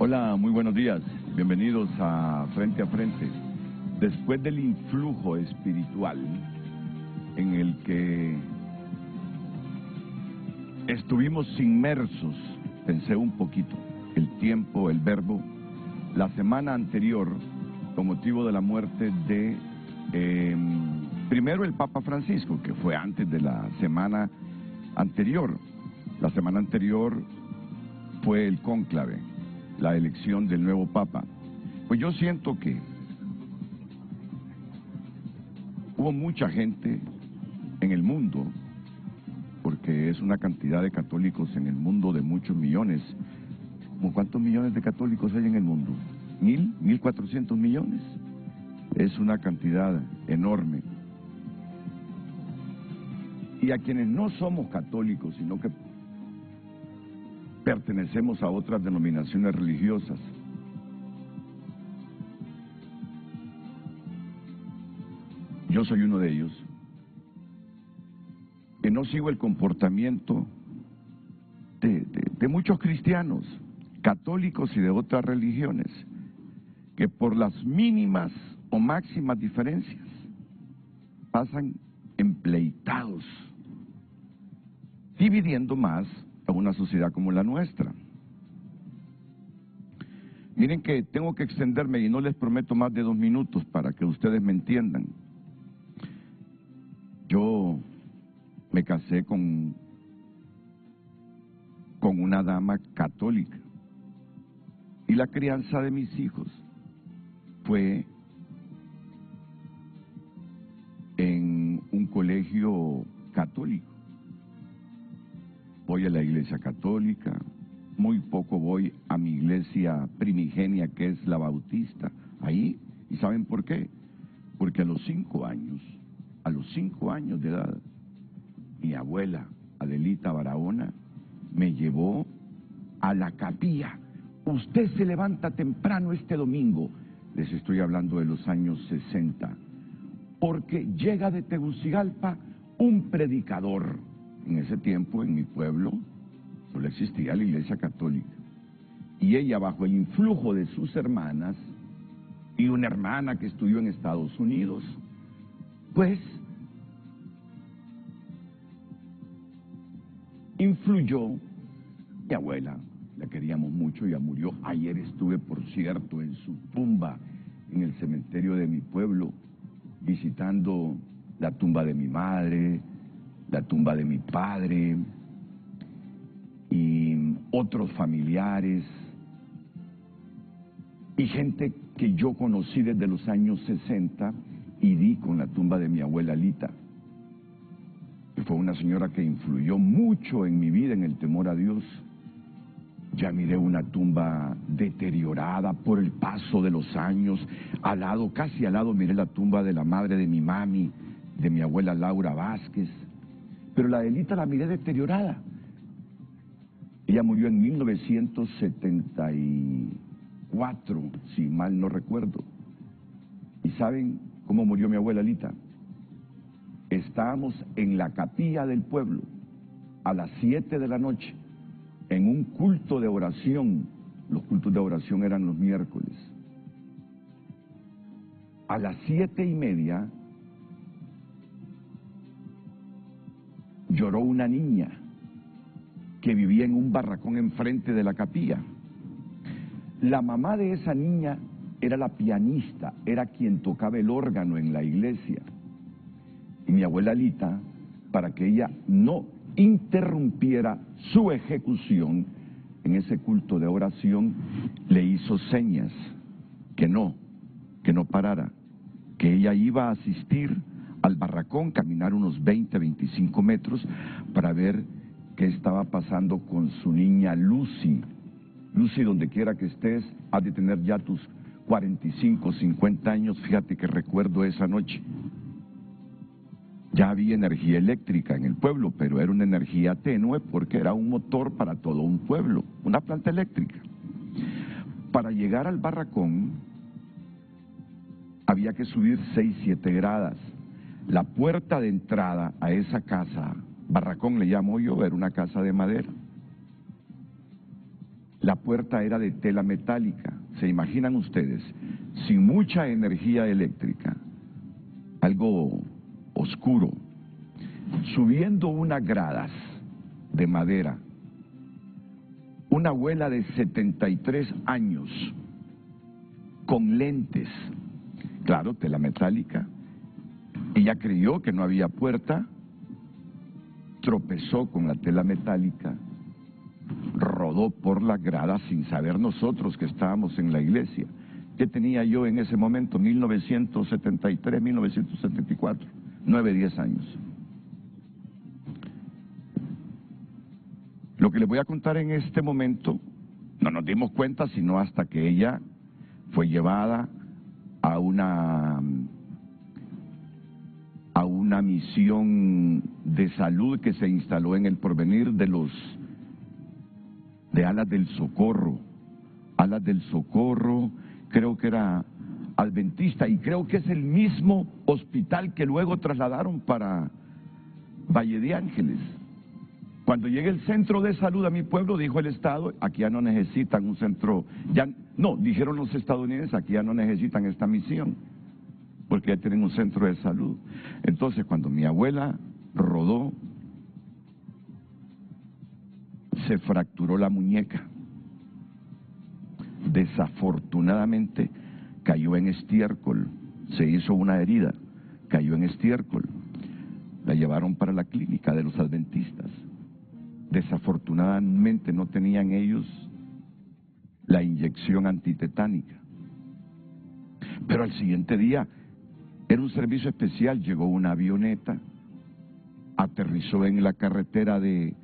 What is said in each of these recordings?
Hola, muy buenos días. Bienvenidos a Frente a Frente. Después del influjo espiritual en el que estuvimos inmersos, pensé un poquito, el tiempo, el verbo, la semana anterior, con motivo de la muerte de, primero el Papa Francisco, que fue antes de la semana anterior. La semana anterior fue el cónclave, la elección del nuevo Papa. Pues yo siento que hubo mucha gente en el mundo, porque es una cantidad de católicos en el mundo de muchos millones. ¿Cómo cuántos millones de católicos hay en el mundo? ¿1.000? ¿1.400 millones? Es una cantidad enorme. Y a quienes no somos católicos, sino que pertenecemos a otras denominaciones religiosas, yo soy uno de ellos, que no sigo el comportamiento de muchos cristianos, católicos y de otras religiones, que por las mínimas o máximas diferencias pasan empleitados, dividiendo más a una sociedad como la nuestra. Miren que tengo que extenderme y no les prometo más de 2 minutos para que ustedes me entiendan. Yo me casé con una dama católica y la crianza de mis hijos fue en un colegio católico. Voy a la iglesia católica, muy poco voy a mi iglesia primigenia, que es la bautista, ahí. ¿Y saben por qué? Porque a los 5 años de edad, mi abuela, Adelita Barahona, me llevó a la capilla. Usted se levanta temprano este domingo, les estoy hablando de los años 60, porque llega de Tegucigalpa un predicador. En ese tiempo, en mi pueblo, solo existía la iglesia católica. Y ella, bajo el influjo de sus hermanas, y una hermana que estudió en Estados Unidos, pues, influyó. Mi abuela, la queríamos mucho, ya murió. Ayer estuve, por cierto, en su tumba, en el cementerio de mi pueblo, visitando la tumba de mi madre, la tumba de mi padre y otros familiares y gente que yo conocí desde los años 60 y di con la tumba de mi abuela Lita, que fue una señora que influyó mucho en mi vida, en el temor a Dios. Ya miré una tumba deteriorada por el paso de los años. Al lado, casi al lado, miré la tumba de la madre de mi mami, de mi abuela Laura Vázquez. Pero la de Lita la miré deteriorada. Ella murió en 1974, si mal no recuerdo. ¿Y saben cómo murió mi abuela Lita? Estábamos en la capilla del pueblo a las 7 de la noche en un culto de oración. Los cultos de oración eran los miércoles. A las 7:30 lloró una niña que vivía en un barracón enfrente de la capilla. La mamá de esa niña era la pianista, era quien tocaba el órgano en la iglesia. Y mi abuela Lita, para que ella no interrumpiera su ejecución en ese culto de oración, le hizo señas que no parara, que ella iba a asistir al barracón, caminar unos 20-25 metros para ver qué estaba pasando con su niña Lucy. Lucy, donde quiera que estés, has de tener ya tus 45-50 años. Fíjate que recuerdo esa noche. Ya había energía eléctrica en el pueblo, pero era una energía tenue porque era un motor para todo un pueblo, una planta eléctrica. Para llegar al barracón había que subir 6-7 gradas. La puerta de entrada a esa casa, barracón le llamo yo, era una casa de madera. La puerta era de tela metálica. ¿Se imaginan ustedes? Sin mucha energía eléctrica, algo oscuro, subiendo unas gradas de madera. Una abuela de 73 años, con lentes, claro, tela metálica. Ella creyó que no había puerta, tropezó con la tela metálica, rodó por las gradas sin saber nosotros que estábamos en la iglesia. ¿Qué tenía yo en ese momento? 1973, 1974, 9, 10 años. Lo que les voy a contar en este momento, no nos dimos cuenta sino hasta que ella fue llevada a una misión de salud que se instaló en el Porvenir de Alas del Socorro. Alas del Socorro, creo que era adventista, y creo que es el mismo hospital que luego trasladaron para Valle de Ángeles. Cuando llegue el centro de salud a mi pueblo, dijo el Estado, aquí ya no necesitan un centro, dijeron los estadounidenses, aquí ya no necesitan esta misión, porque ya tienen un centro de salud. Entonces, cuando mi abuela rodó, se fracturó la muñeca. Desafortunadamente, cayó en estiércol, se hizo una herida, cayó en estiércol. La llevaron para la clínica de los adventistas. Desafortunadamente no tenían ellos la inyección antitetánica. Pero al siguiente día, era un servicio especial, llegó una avioneta, aterrizó en la carretera de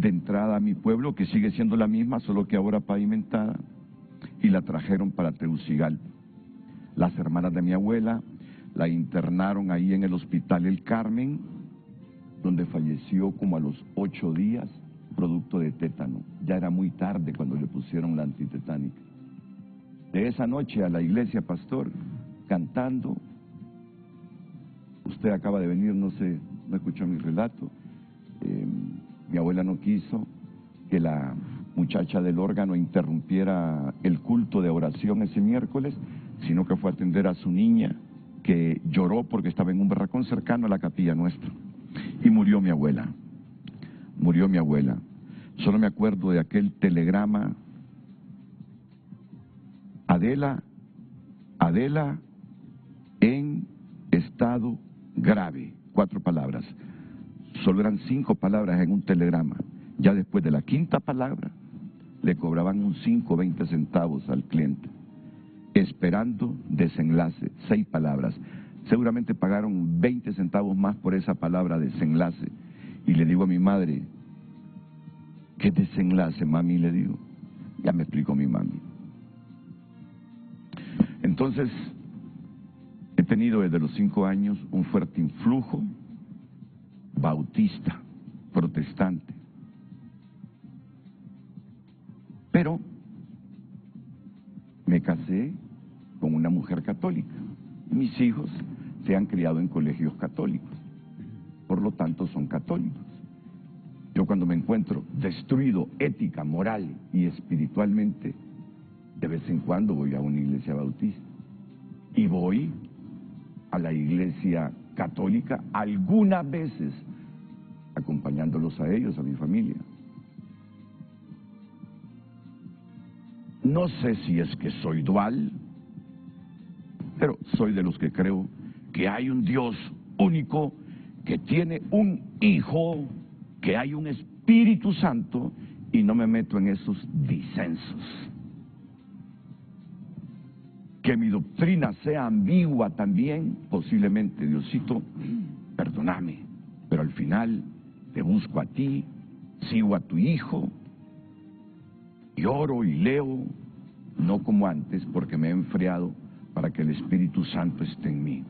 entrada a mi pueblo, que sigue siendo la misma, solo que ahora pavimentada, y la trajeron para Tegucigalpa. Las hermanas de mi abuela la internaron ahí en el Hospital El Carmen, donde falleció como a los 8 días, producto de tétano. Ya era muy tarde cuando le pusieron la antitetánica. De esa noche a la iglesia, pastor, cantando. Usted acaba de venir, no escuchó mi relato. Mi abuela no quiso que la muchacha del órgano interrumpiera el culto de oración ese miércoles, sino que fue a atender a su niña, que lloró porque estaba en un barracón cercano a la capilla nuestra. Y murió mi abuela. Murió mi abuela. Solo me acuerdo de aquel telegrama: Adela en estado grave. 4 palabras. Solo eran 5 palabras en un telegrama. Ya después de la 5ª palabra, le cobraban un 5 o 20 centavos al cliente. Esperando desenlace, 6 palabras. Seguramente pagaron 20 centavos más por esa palabra desenlace. Y le digo a mi madre: ¿qué desenlace, mami? Le digo. Ya me explicó mi mami. Entonces, he tenido desde los 5 años un fuerte influjo bautista, protestante. Pero me casé con una mujer católica. Mis hijos se han criado en colegios católicos, por lo tanto son católicos. Yo, cuando me encuentro destruido ética, moral y espiritualmente, de vez en cuando voy a una iglesia bautista. Y voy a la iglesia católica algunas veces, acompañándolos a ellos, a mi familia. No sé si es que soy dual, pero soy de los que creo que hay un Dios único, que tiene un Hijo, que hay un Espíritu Santo, y no me meto en esos disensos. Que mi doctrina sea ambigua también, posiblemente. Diosito, perdóname, pero al final te busco a ti, sigo a tu Hijo, y oro y leo, no como antes, porque me he enfriado, para que el Espíritu Santo esté en mí.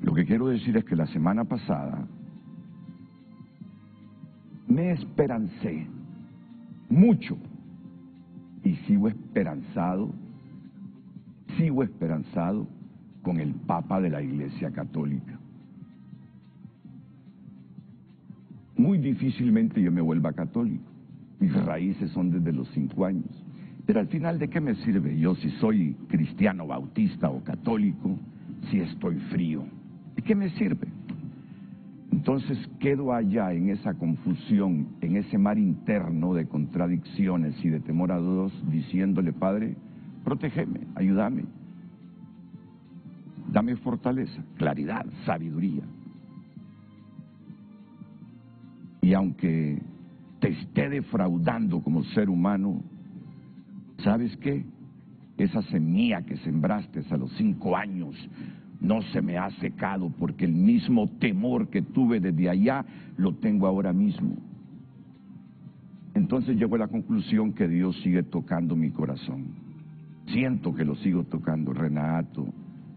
Lo que quiero decir es que la semana pasada me esperancé mucho, y sigo esperanzado con el Papa de la Iglesia Católica. Muy difícilmente yo me vuelva católico, Mis raíces son desde los 5 años. Pero al final, ¿de qué me sirve yo si soy cristiano, bautista o católico, si estoy frío? ¿De qué me sirve? Entonces quedo allá en esa confusión, en ese mar interno de contradicciones y de temor a Dios, diciéndole: Padre, protégeme, ayúdame, dame fortaleza, claridad, sabiduría. Y aunque te esté defraudando como ser humano, ¿sabes qué? Esa semilla que sembraste a los 5 años no se me ha secado, porque el mismo temor que tuve desde allá lo tengo ahora mismo. Entonces llego a la conclusión que Dios sigue tocando mi corazón. Siento que lo sigo tocando. Renato,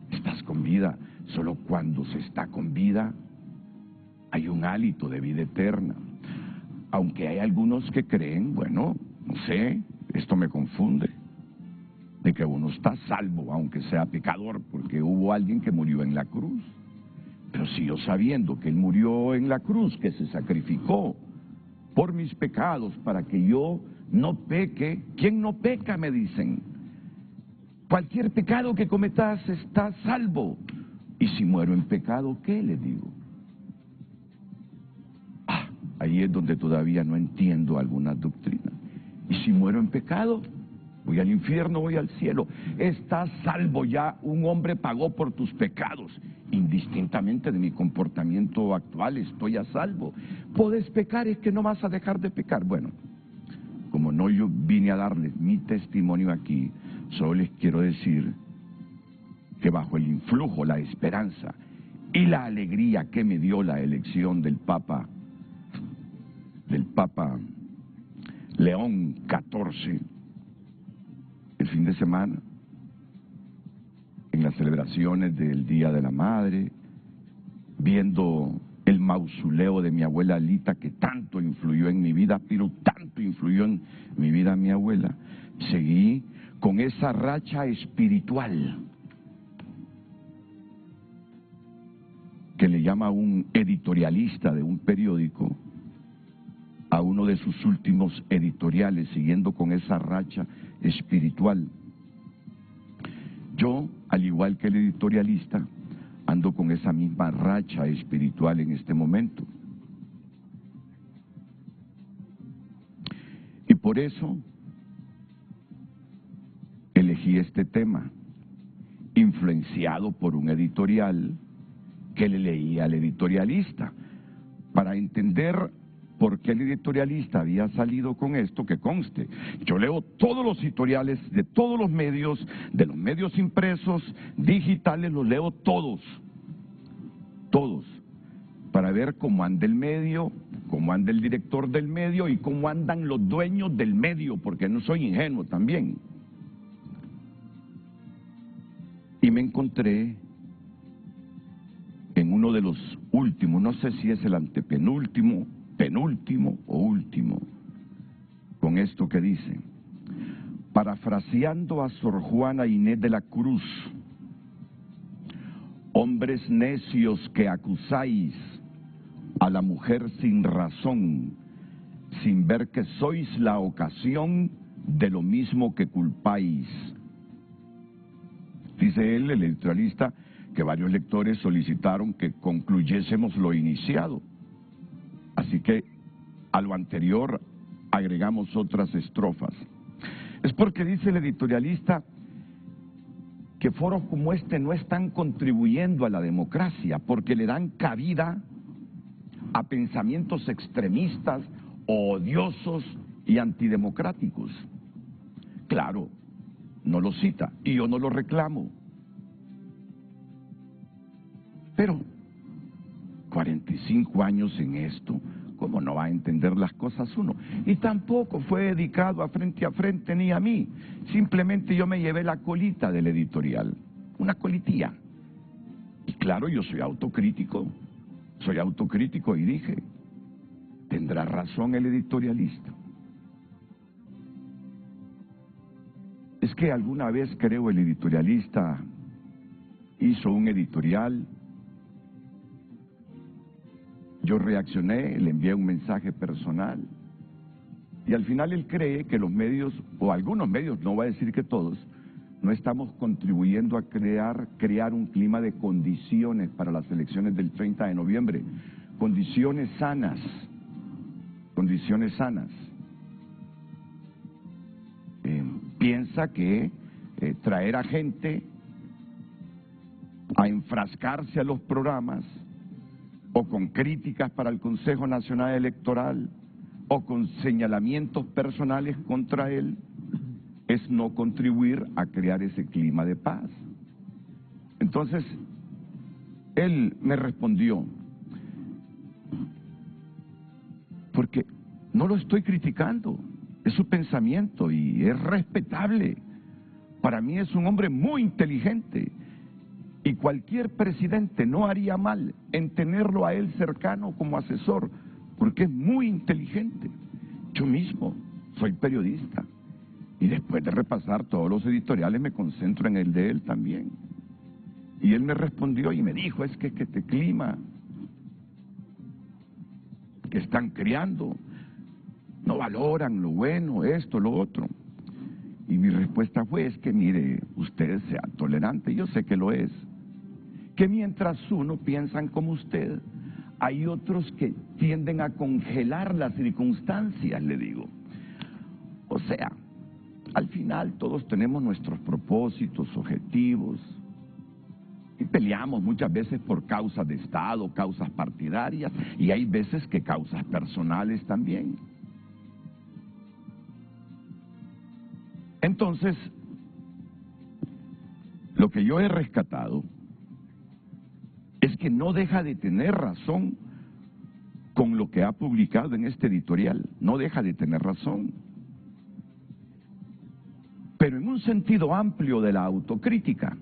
estás con vida. Solo cuando se está con vida hay un hálito de vida eterna. Aunque hay algunos que creen, bueno, no sé, esto me confunde, de que uno está salvo aunque sea pecador, porque hubo alguien que murió en la cruz. Pero si yo, sabiendo que Él murió en la cruz, que se sacrificó por mis pecados para que yo no peque, ¿quién no peca?, me dicen. Cualquier pecado que cometas está salvo. Y si muero en pecado, ¿qué le digo? Ahí es donde todavía no entiendo algunas doctrinas. Y si muero en pecado, voy al infierno, voy al cielo. Estás salvo ya, un hombre pagó por tus pecados. Indistintamente de mi comportamiento actual, estoy a salvo. Puedes pecar, es que no vas a dejar de pecar. Bueno, como no yo vine a darles mi testimonio aquí, solo les quiero decir que bajo el influjo, la esperanza y la alegría que me dio la elección del Papa León XIV, el fin de semana, en las celebraciones del Día de la Madre, viendo el mausoleo de mi abuela Alita, que tanto influyó en mi vida, pero tanto influyó en mi vida mi abuela, seguí con esa racha espiritual que le llama un editorialista de un periódico a uno de sus últimos editoriales, siguiendo con esa racha espiritual. Yo, al igual que el editorialista, ando con esa misma racha espiritual en este momento. Y por eso elegí este tema, influenciado por un editorial que le leí al editorialista, para entender por qué el editorialista había salido con esto. Que conste, yo leo todos los editoriales de todos los medios, de los medios impresos, digitales, los leo todos, para ver cómo anda el medio, cómo anda el director del medio y cómo andan los dueños del medio, porque no soy ingenuo también. Y me encontré en uno de los últimos, no sé si es el antepenúltimo, penúltimo o último, con esto que dice: parafraseando a Sor Juana Inés de la Cruz: hombres necios que acusáis a la mujer sin razón, sin ver que sois la ocasión de lo mismo que culpáis. Dice él, el editorialista, que varios lectores solicitaron que concluyésemos lo iniciado. Así que a lo anterior agregamos otras estrofas. Es porque dice el editorialista que foros como este no están contribuyendo a la democracia, porque le dan cabida a pensamientos extremistas, odiosos y antidemocráticos. Claro, no lo cita y yo no lo reclamo. Pero 45 años en esto, ¿cómo no va a entender las cosas uno? Y tampoco fue dedicado a Frente ni a mí. Simplemente yo me llevé la colita del editorial, una colitía. Y claro, yo soy autocrítico y dije: tendrá razón el editorialista. Es que alguna vez, creo, el editorialista hizo un editorial. Yo reaccioné, le envié un mensaje personal Y al final él cree que los medios, o algunos medios, no voy a decir que todos, no estamos contribuyendo a crear un clima de condiciones para las elecciones del 30 de noviembre. Condiciones sanas. Condiciones sanas. Piensa que traer a gente a enfrascarse a los programas o con críticas para el Consejo Nacional Electoral o con señalamientos personales contra él es no contribuir a crear ese clima de paz. Entonces, él me respondió, porque no lo estoy criticando, es su pensamiento y es respetable. Para mí es un hombre muy inteligente y cualquier presidente no haría mal en tenerlo a él cercano como asesor, porque es muy inteligente. Yo mismo soy periodista y después de repasar todos los editoriales me concentro en el de él también. Y él me respondió y me dijo, es que este clima que están creando, no valoran lo bueno, esto, lo otro. Y mi respuesta fue, es que mire, usted sea tolerante, yo sé que lo es, que mientras uno piensan como usted, hay otros que tienden a congelar las circunstancias, le digo. O sea, al final todos tenemos nuestros propósitos, objetivos, y peleamos muchas veces por causas de Estado, causas partidarias, y hay veces que causas personales también. Entonces, lo que yo he rescatado es que no deja de tener razón con lo que ha publicado en este editorial, no deja de tener razón. Pero en un sentido amplio de la autocrítica,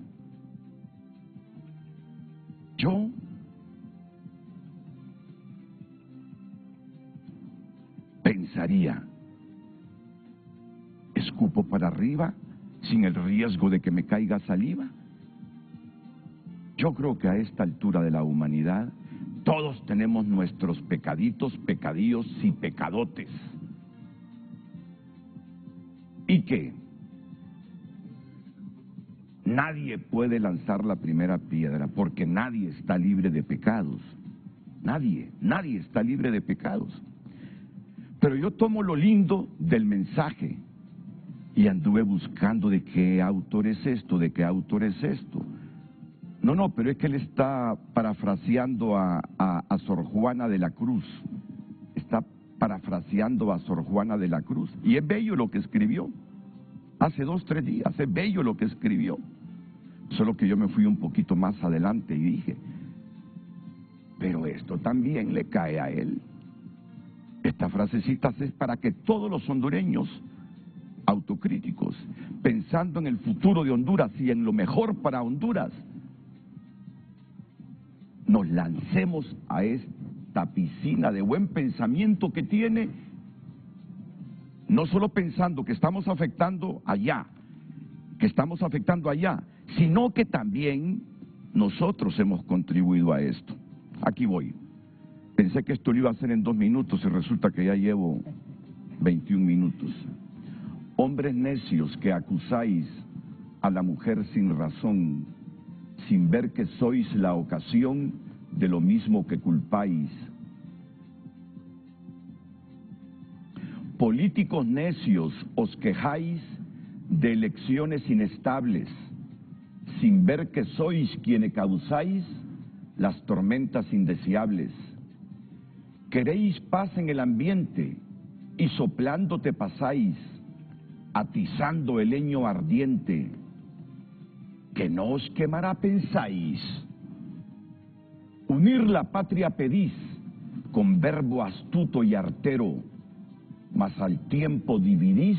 yo pensaría, escupo para arriba sin el riesgo de que me caiga saliva. Yo creo que a esta altura de la humanidad todos tenemos nuestros pecaditos, pecadillos y pecadotes. Y que nadie puede lanzar la primera piedra porque nadie está libre de pecados. Nadie está libre de pecados. Pero yo tomo lo lindo del mensaje y anduve buscando de qué autor es esto, de qué autor es esto. No, pero es que él está parafraseando a Sor Juana de la Cruz. Está parafraseando a Sor Juana de la Cruz. Y es bello lo que escribió. Hace 2, 3 días, es bello lo que escribió. Solo que yo me fui un poquito más adelante y dije, pero esto también le cae a él. Esta frasecita es para que todos los hondureños autocríticos, pensando en el futuro de Honduras y en lo mejor para Honduras, nos lancemos a esta piscina de buen pensamiento que tiene, no solo pensando que estamos afectando allá, sino que también nosotros hemos contribuido a esto. Aquí voy. Pensé que esto lo iba a hacer en 2 minutos y resulta que ya llevo 21 minutos. Hombres necios que acusáis a la mujer sin razón, sin ver que sois la ocasión de lo mismo que culpáis. Políticos necios, os quejáis de elecciones inestables, sin ver que sois quienes causáis las tormentas indeseables. Queréis paz en el ambiente y soplándote pasáis, atizando el leño ardiente, que no os quemará pensáis. Unir la patria pedís con verbo astuto y artero, mas al tiempo dividís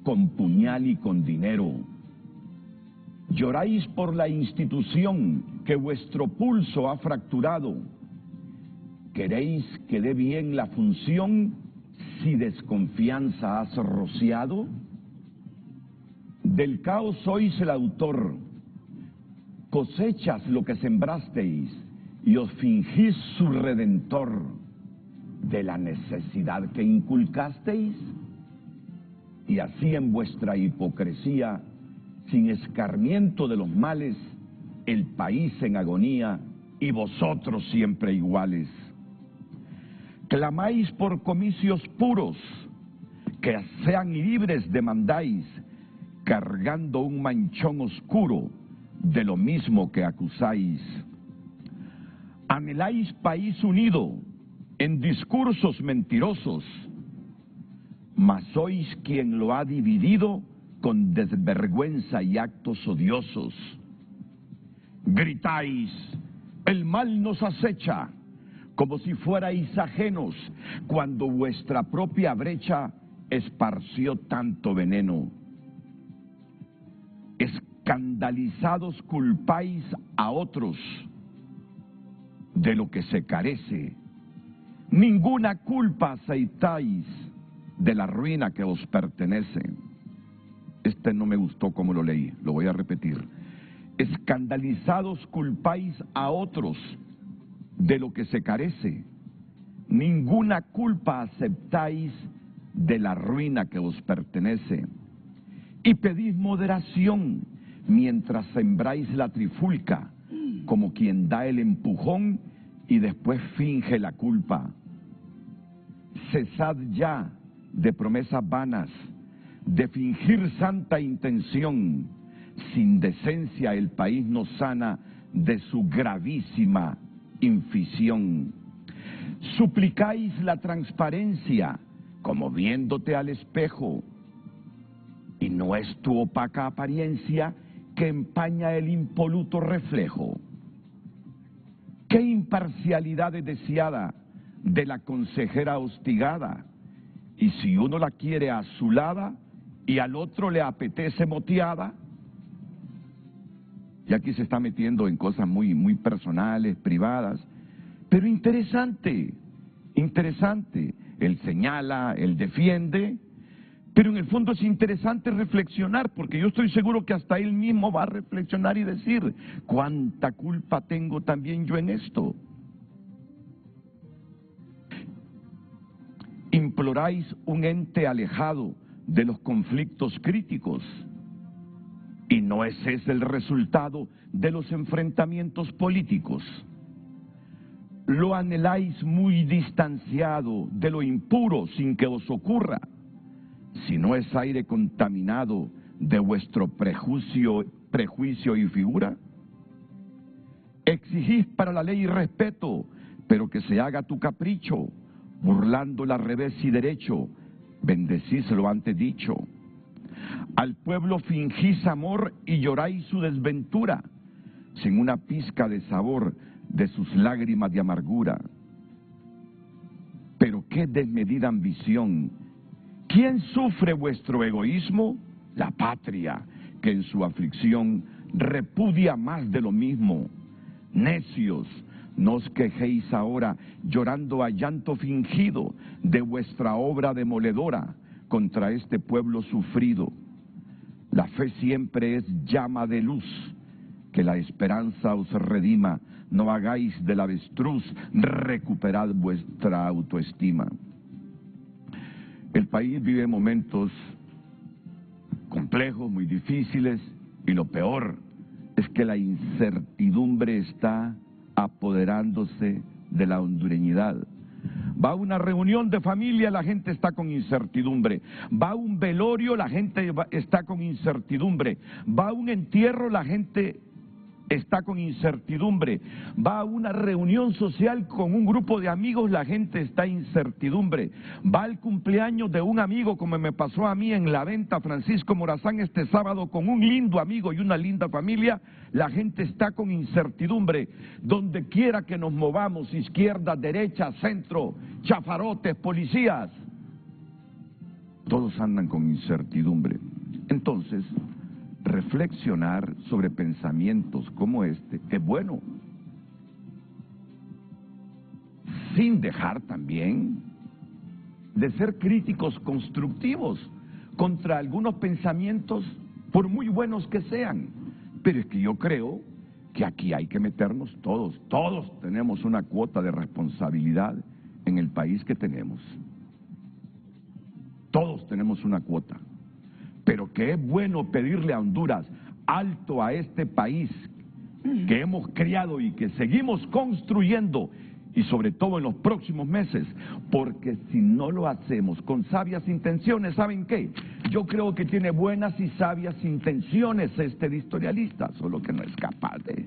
con puñal y con dinero. Lloráis por la institución que vuestro pulso ha fracturado. ¿Queréis que dé bien la función si desconfianza has rociado? Del caos sois el autor, cosechas lo que sembrasteis y os fingís su redentor. de la necesidad que inculcasteis, y así en vuestra hipocresía, sin escarmiento de los males, el país en agonía y vosotros siempre iguales. Clamáis por comicios puros, que sean libres demandáis, cargando un manchón oscuro de lo mismo que acusáis. Anheláis país unido en discursos mentirosos, mas sois quien lo ha dividido con desvergüenza y actos odiosos. Gritáis, el mal nos acecha, como si fuerais ajenos, cuando vuestra propia brecha esparció tanto veneno. Escandalizados culpáis a otros de lo que se carece. Ninguna culpa aceitáis de la ruina que os pertenece. Este no me gustó como lo leí, lo voy a repetir. Escandalizados culpáis a otros de lo que se carece. Ninguna culpa aceptáis de la ruina que os pertenece. Y pedís moderación mientras sembráis la trifulca, como quien da el empujón y después finge la culpa. Cesad ya de promesas vanas, de fingir santa intención. Sin decencia el país no sana de su gravísima infisión. Suplicáis la transparencia, como viéndote al espejo, y no es tu opaca apariencia que empaña el impoluto reflejo. ¡Qué imparcialidad es deseada de la consejera hostigada! Y si uno la quiere azulada y al otro le apetece moteada. Y aquí se está metiendo en cosas muy personales, privadas, pero interesante, interesante. Él señala, él defiende, pero en el fondo es interesante reflexionar, porque yo estoy seguro que hasta él mismo va a reflexionar y decir, ¿cuánta culpa tengo también yo en esto? Imploráis un ente alejado de los conflictos críticos, y no es ese el resultado de los enfrentamientos políticos. Lo anheláis muy distanciado de lo impuro sin que os ocurra, si no es aire contaminado de vuestro prejuicio y figura. Exigís para la ley respeto, pero que se haga tu capricho, burlando la revés y derecho, bendecís lo antes dicho. Al pueblo fingís amor y lloráis su desventura, sin una pizca de sabor de sus lágrimas de amargura. Pero qué desmedida ambición. ¿Quién sufre vuestro egoísmo? La patria, que en su aflicción repudia más de lo mismo. Necios, no os quejéis ahora, llorando a llanto fingido, de vuestra obra demoledora contra este pueblo sufrido. La fe siempre es llama de luz, que la esperanza os redima. No hagáis del avestruz, recuperad vuestra autoestima. El país vive momentos complejos, muy difíciles, y lo peor es que la incertidumbre está apoderándose de la hondureñidad. Va a una reunión de familia, la gente está con incertidumbre. Va a un velorio, la gente está con incertidumbre. Va a un entierro, la gente está con incertidumbre. Va a una reunión social con un grupo de amigos, la gente está en incertidumbre. Va al cumpleaños de un amigo, como me pasó a mí en La Venta, Francisco Morazán, este sábado, con un lindo amigo y una linda familia, la gente está con incertidumbre. Donde quiera que nos movamos, izquierda, derecha, centro, chafarotes, policías, todos andan con incertidumbre. Entonces, reflexionar sobre pensamientos como este es bueno, sin dejar también de ser críticos constructivos contra algunos pensamientos, por muy buenos que sean. Pero es que yo creo que aquí hay que meternos todos tenemos una cuota de responsabilidad en el país que tenemos. Todos tenemos una cuota, pero que es bueno pedirle a Honduras, alto a este país que hemos criado y que seguimos construyendo, y sobre todo en los próximos meses, porque si no lo hacemos con sabias intenciones, ¿saben qué? Yo creo que tiene buenas y sabias intenciones este editorialista, solo que no es capaz de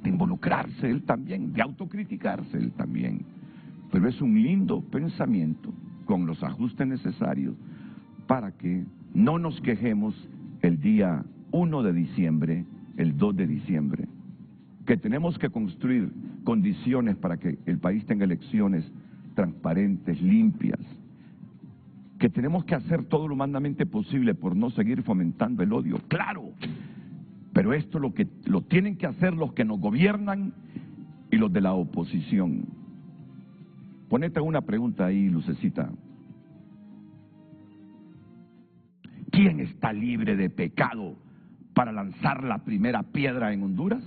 involucrarse él también, de autocriticarse él también. Pero es un lindo pensamiento con los ajustes necesarios para que no nos quejemos el día 1 de diciembre, el 2 de diciembre, que tenemos que construir condiciones para que el país tenga elecciones transparentes, limpias, que tenemos que hacer todo lo humanamente posible por no seguir fomentando el odio, claro, pero esto lo tienen que hacer los que nos gobiernan y los de la oposición. Ponete una pregunta ahí, Lucecita. ¿Quién está libre de pecado para lanzar la primera piedra en Honduras?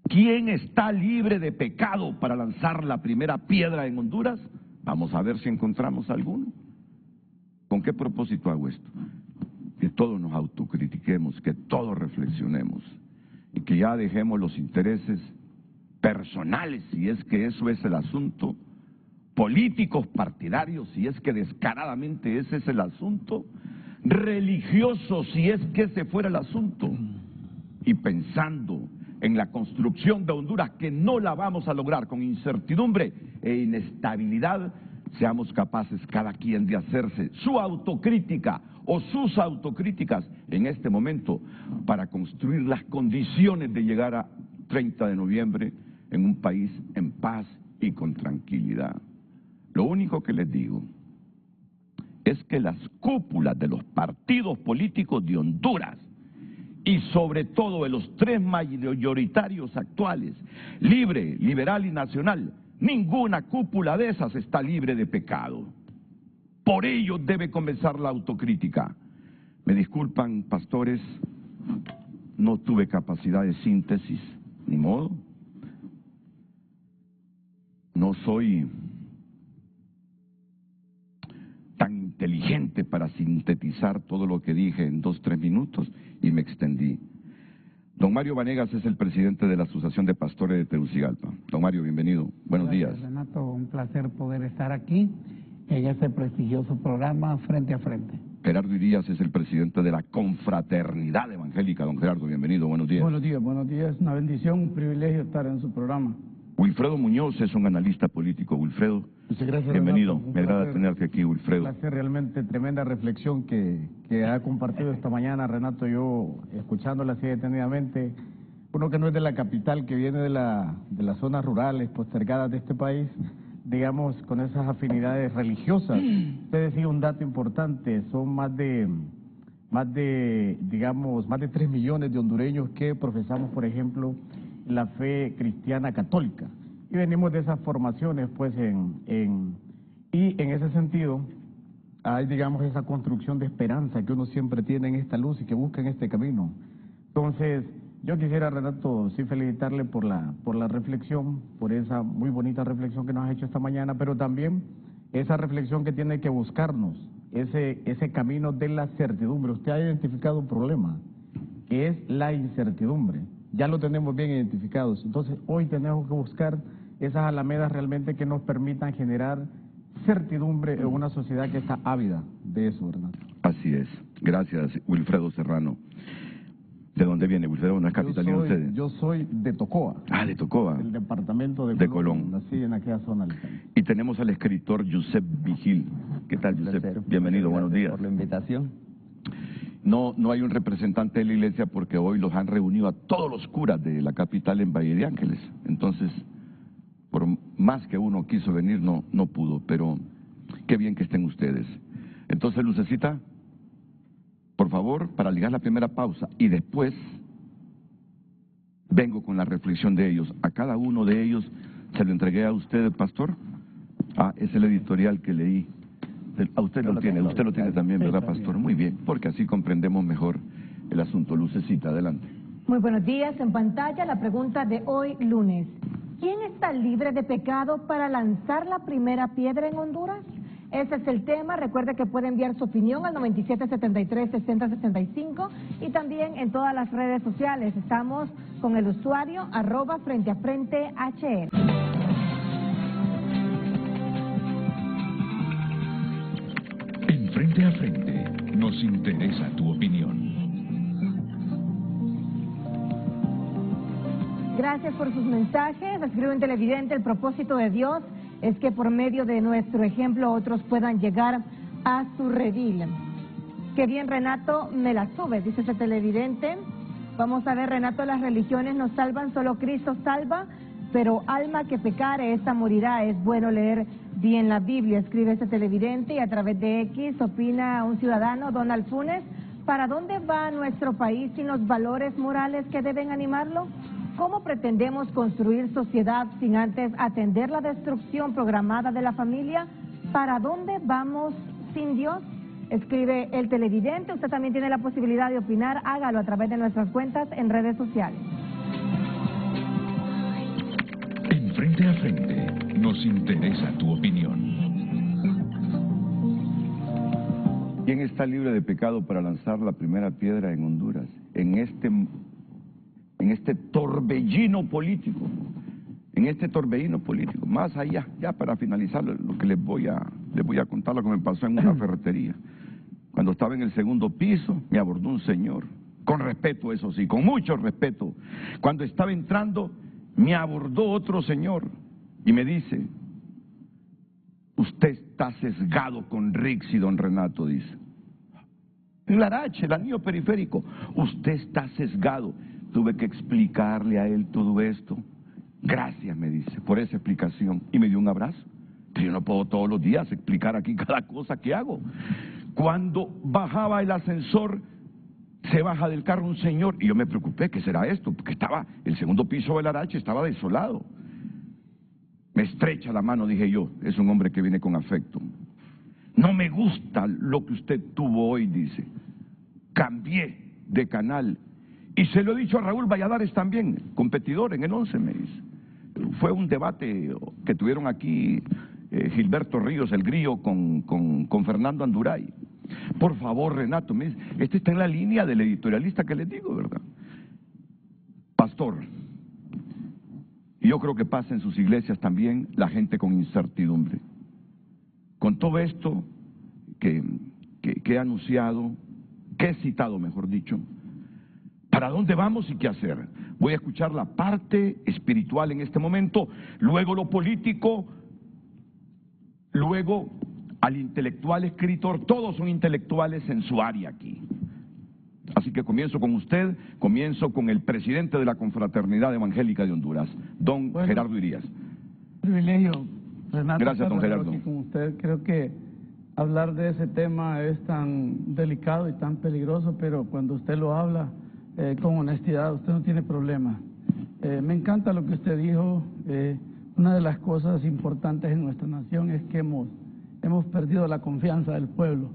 ¿Quién está libre de pecado para lanzar la primera piedra en Honduras? Vamos a ver si encontramos alguno. ¿Con qué propósito hago esto? Que todos nos autocritiquemos, que todos reflexionemos y que ya dejemos los intereses personales, si es que eso es el asunto, políticos, partidarios, si es que descaradamente ese es el asunto, religiosos, si es que ese fuera el asunto, y pensando en la construcción de Honduras, que no la vamos a lograr con incertidumbre e inestabilidad, seamos capaces cada quien de hacerse su autocrítica o sus autocríticas en este momento para construir las condiciones de llegar a 30 de noviembre en un país en paz y con tranquilidad. Lo único que les digo es que las cúpulas de los partidos políticos de Honduras y sobre todo de los tres mayoritarios actuales, Libre, Liberal y Nacional, ninguna cúpula de esas está libre de pecado. Por ello debe comenzar la autocrítica. Me disculpan, pastores, no tuve capacidad de síntesis, ni modo. No soy tan inteligente para sintetizar todo lo que dije en 2 o 3 minutos y me extendí. Don Mario Vanegas es el presidente de la Asociación de Pastores de Tegucigalpa. Don Mario, bienvenido. Buenos días. Renato, un placer poder estar aquí en este prestigioso programa Frente a Frente. Gerardo Irías es el presidente de la Confraternidad Evangélica. Don Gerardo, bienvenido. Buenos días. Buenos días. Una bendición, un privilegio estar en su programa. Wilfredo Muñoz es un analista político. Wilfredo, muchas gracias, bienvenido. Renato. Me agrada tenerte aquí, Wilfredo. Un placer, realmente tremenda reflexión que ha compartido esta mañana, Renato. Yo, escuchándola así detenidamente, uno que no es de la capital, que viene de las zonas rurales, postergadas de este país, digamos, con esas afinidades religiosas. Usted decía un dato importante, son más de 3 millones de hondureños que profesamos, por ejemplo, la fe cristiana católica. Y venimos de esas formaciones, pues, y en ese sentido, hay, digamos, esa construcción de esperanza que uno siempre tiene en esta luz y que busca en este camino. Entonces, yo quisiera, Renato, sí felicitarle por la reflexión, por esa muy bonita reflexión que nos ha hecho esta mañana, pero también esa reflexión que tiene que buscarnos, ese camino de la certidumbre. Usted ha identificado un problema, que es la incertidumbre. Ya lo tenemos bien identificados. Entonces, hoy tenemos que buscar esas alamedas realmente que nos permitan generar certidumbre en una sociedad que está ávida de eso, ¿verdad? Así es. Gracias, Wilfredo Serrano. ¿De dónde viene Wilfredo? ¿No es capitalino usted? Yo soy de Tocoa. Ah, de Tocoa. Del departamento de Colón. Nací en aquella zona. Y tenemos al escritor Josep Vigil. ¿Qué tal, Josep? Bienvenido, buenos días. Por la invitación. No hay un representante de la iglesia porque hoy los han reunido a todos los curas de la capital en Valle de Ángeles. Entonces, por más que uno quiso venir, no pudo, pero qué bien que estén ustedes. Entonces, Lucecita, por favor, para ligar la primera pausa y después vengo con la reflexión de ellos. A cada uno de ellos se lo entregué a usted, pastor. Ah, es el editorial que leí. A usted lo tiene, usted lo tiene también, ¿verdad, pastor? Muy bien, porque así comprendemos mejor el asunto. Lucecita, adelante. Muy buenos días. En pantalla la pregunta de hoy lunes. ¿Quién está libre de pecado para lanzar la primera piedra en Honduras? Ese es el tema. Recuerde que puede enviar su opinión al 9773-6065 y también en todas las redes sociales. Estamos con el usuario @FrenteAFrente.hl. En Frente a Frente nos interesa tu opinión. Gracias por sus mensajes. Escribe un televidente: el propósito de Dios es que por medio de nuestro ejemplo otros puedan llegar a su redil. Qué bien, Renato, me la sube, dice ese televidente. Vamos a ver, Renato, las religiones nos salvan, solo Cristo salva, pero alma que pecare, esta morirá. Es bueno leer bien la Biblia, escribe ese televidente. Y a través de X opina un ciudadano, Donald Funes: ¿para dónde va nuestro país sin los valores morales que deben animarlo? ¿Cómo pretendemos construir sociedad sin antes atender la destrucción programada de la familia? ¿Para dónde vamos sin Dios? Escribe el televidente. Usted también tiene la posibilidad de opinar. Hágalo a través de nuestras cuentas en redes sociales. En Frente a Frente nos interesa tu opinión. ¿Quién está libre de pecado para lanzar la primera piedra en Honduras? En este torbellino político, más allá, ya para finalizar lo que les voy a contar, lo que me pasó en una ferretería. Cuando estaba en el segundo piso, me abordó un señor, con respeto, eso sí, con mucho respeto. Cuando estaba entrando, me abordó otro señor y me dice: usted está sesgado con Rix y don Renato, dice. En Larache, el anillo periférico, usted está sesgado. Tuve que explicarle a él todo esto. Gracias, me dice, por esa explicación. Y me dio un abrazo. Pero yo no puedo todos los días explicar aquí cada cosa que hago. Cuando bajaba el ascensor, se baja del carro un señor, y yo me preocupé, ¿qué será esto? Porque el segundo piso del Larache estaba desolado. Me estrecha la mano, dije yo, es un hombre que viene con afecto. No me gusta lo que usted tuvo hoy, dice. Cambié de canal. Y se lo he dicho a Raúl Valladares también, competidor en el 11, me dice. Fue un debate que tuvieron aquí Gilberto Ríos, el Grillo, con Fernando Anduray. Por favor, Renato, me dice, este está en la línea del editorialista que les digo, ¿verdad? Pastor, yo creo que pasa en sus iglesias también la gente con incertidumbre. Con todo esto que he anunciado, que he citado, mejor dicho, ¿para dónde vamos y qué hacer? Voy a escuchar la parte espiritual en este momento, luego lo político, luego al intelectual escritor. Todos son intelectuales en su área aquí. Así que comienzo con usted, comienzo con el presidente de la Confraternidad Evangélica de Honduras, don Gerardo Irías. Privilegio, Renato. Gracias, don Gerardo. Aquí con usted. Creo que hablar de ese tema es tan delicado y tan peligroso, pero cuando usted lo habla con honestidad, usted no tiene problema. Me encanta lo que usted dijo. Una de las cosas importantes en nuestra nación es que hemos perdido la confianza del pueblo.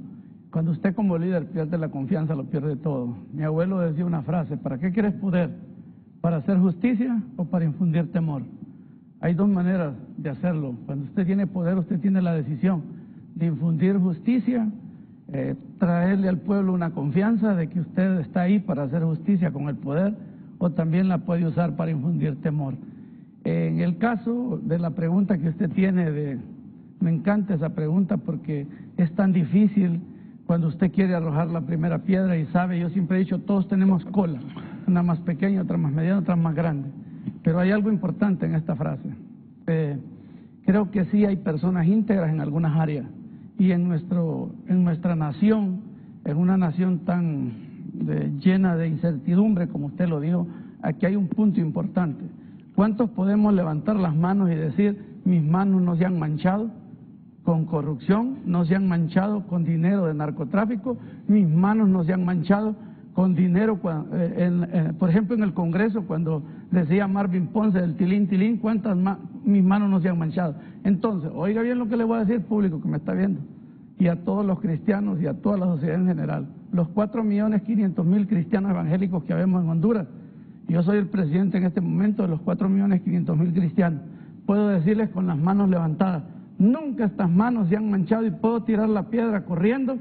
Cuando usted como líder pierde la confianza, lo pierde todo. Mi abuelo decía una frase: ¿para qué quieres poder? ¿Para hacer justicia o para infundir temor? Hay dos maneras de hacerlo. Cuando usted tiene poder, usted tiene la decisión de infundir justicia, traerle al pueblo una confianza de que usted está ahí para hacer justicia con el poder, o también la puede usar para infundir temor. En el caso de la pregunta que usted tiene, me encanta esa pregunta porque es tan difícil cuando usted quiere arrojar la primera piedra y sabe, yo siempre he dicho, todos tenemos cola, una más pequeña, otra más mediana, otra más grande. Pero hay algo importante en esta frase. Creo que sí hay personas íntegras en algunas áreas, y en nuestra nación, en una nación tan llena de incertidumbre como usted lo dijo, aquí hay un punto importante. ¿Cuántos podemos levantar las manos y decir, mis manos no se han manchado con corrupción, no se han manchado con dinero de narcotráfico, mis manos no se han manchado con dinero, por ejemplo en el Congreso cuando decía Marvin Ponce del tilín, tilín, mis manos no se han manchado? Entonces, oiga bien lo que le voy a decir, público que me está viendo, y a todos los cristianos y a toda la sociedad en general, los 4.500.000 cristianos evangélicos que habemos en Honduras, Yo soy el presidente en este momento de los 4.500.000 cristianos. Puedo decirles con las manos levantadas, nunca estas manos se han manchado y puedo tirar la piedra corriendo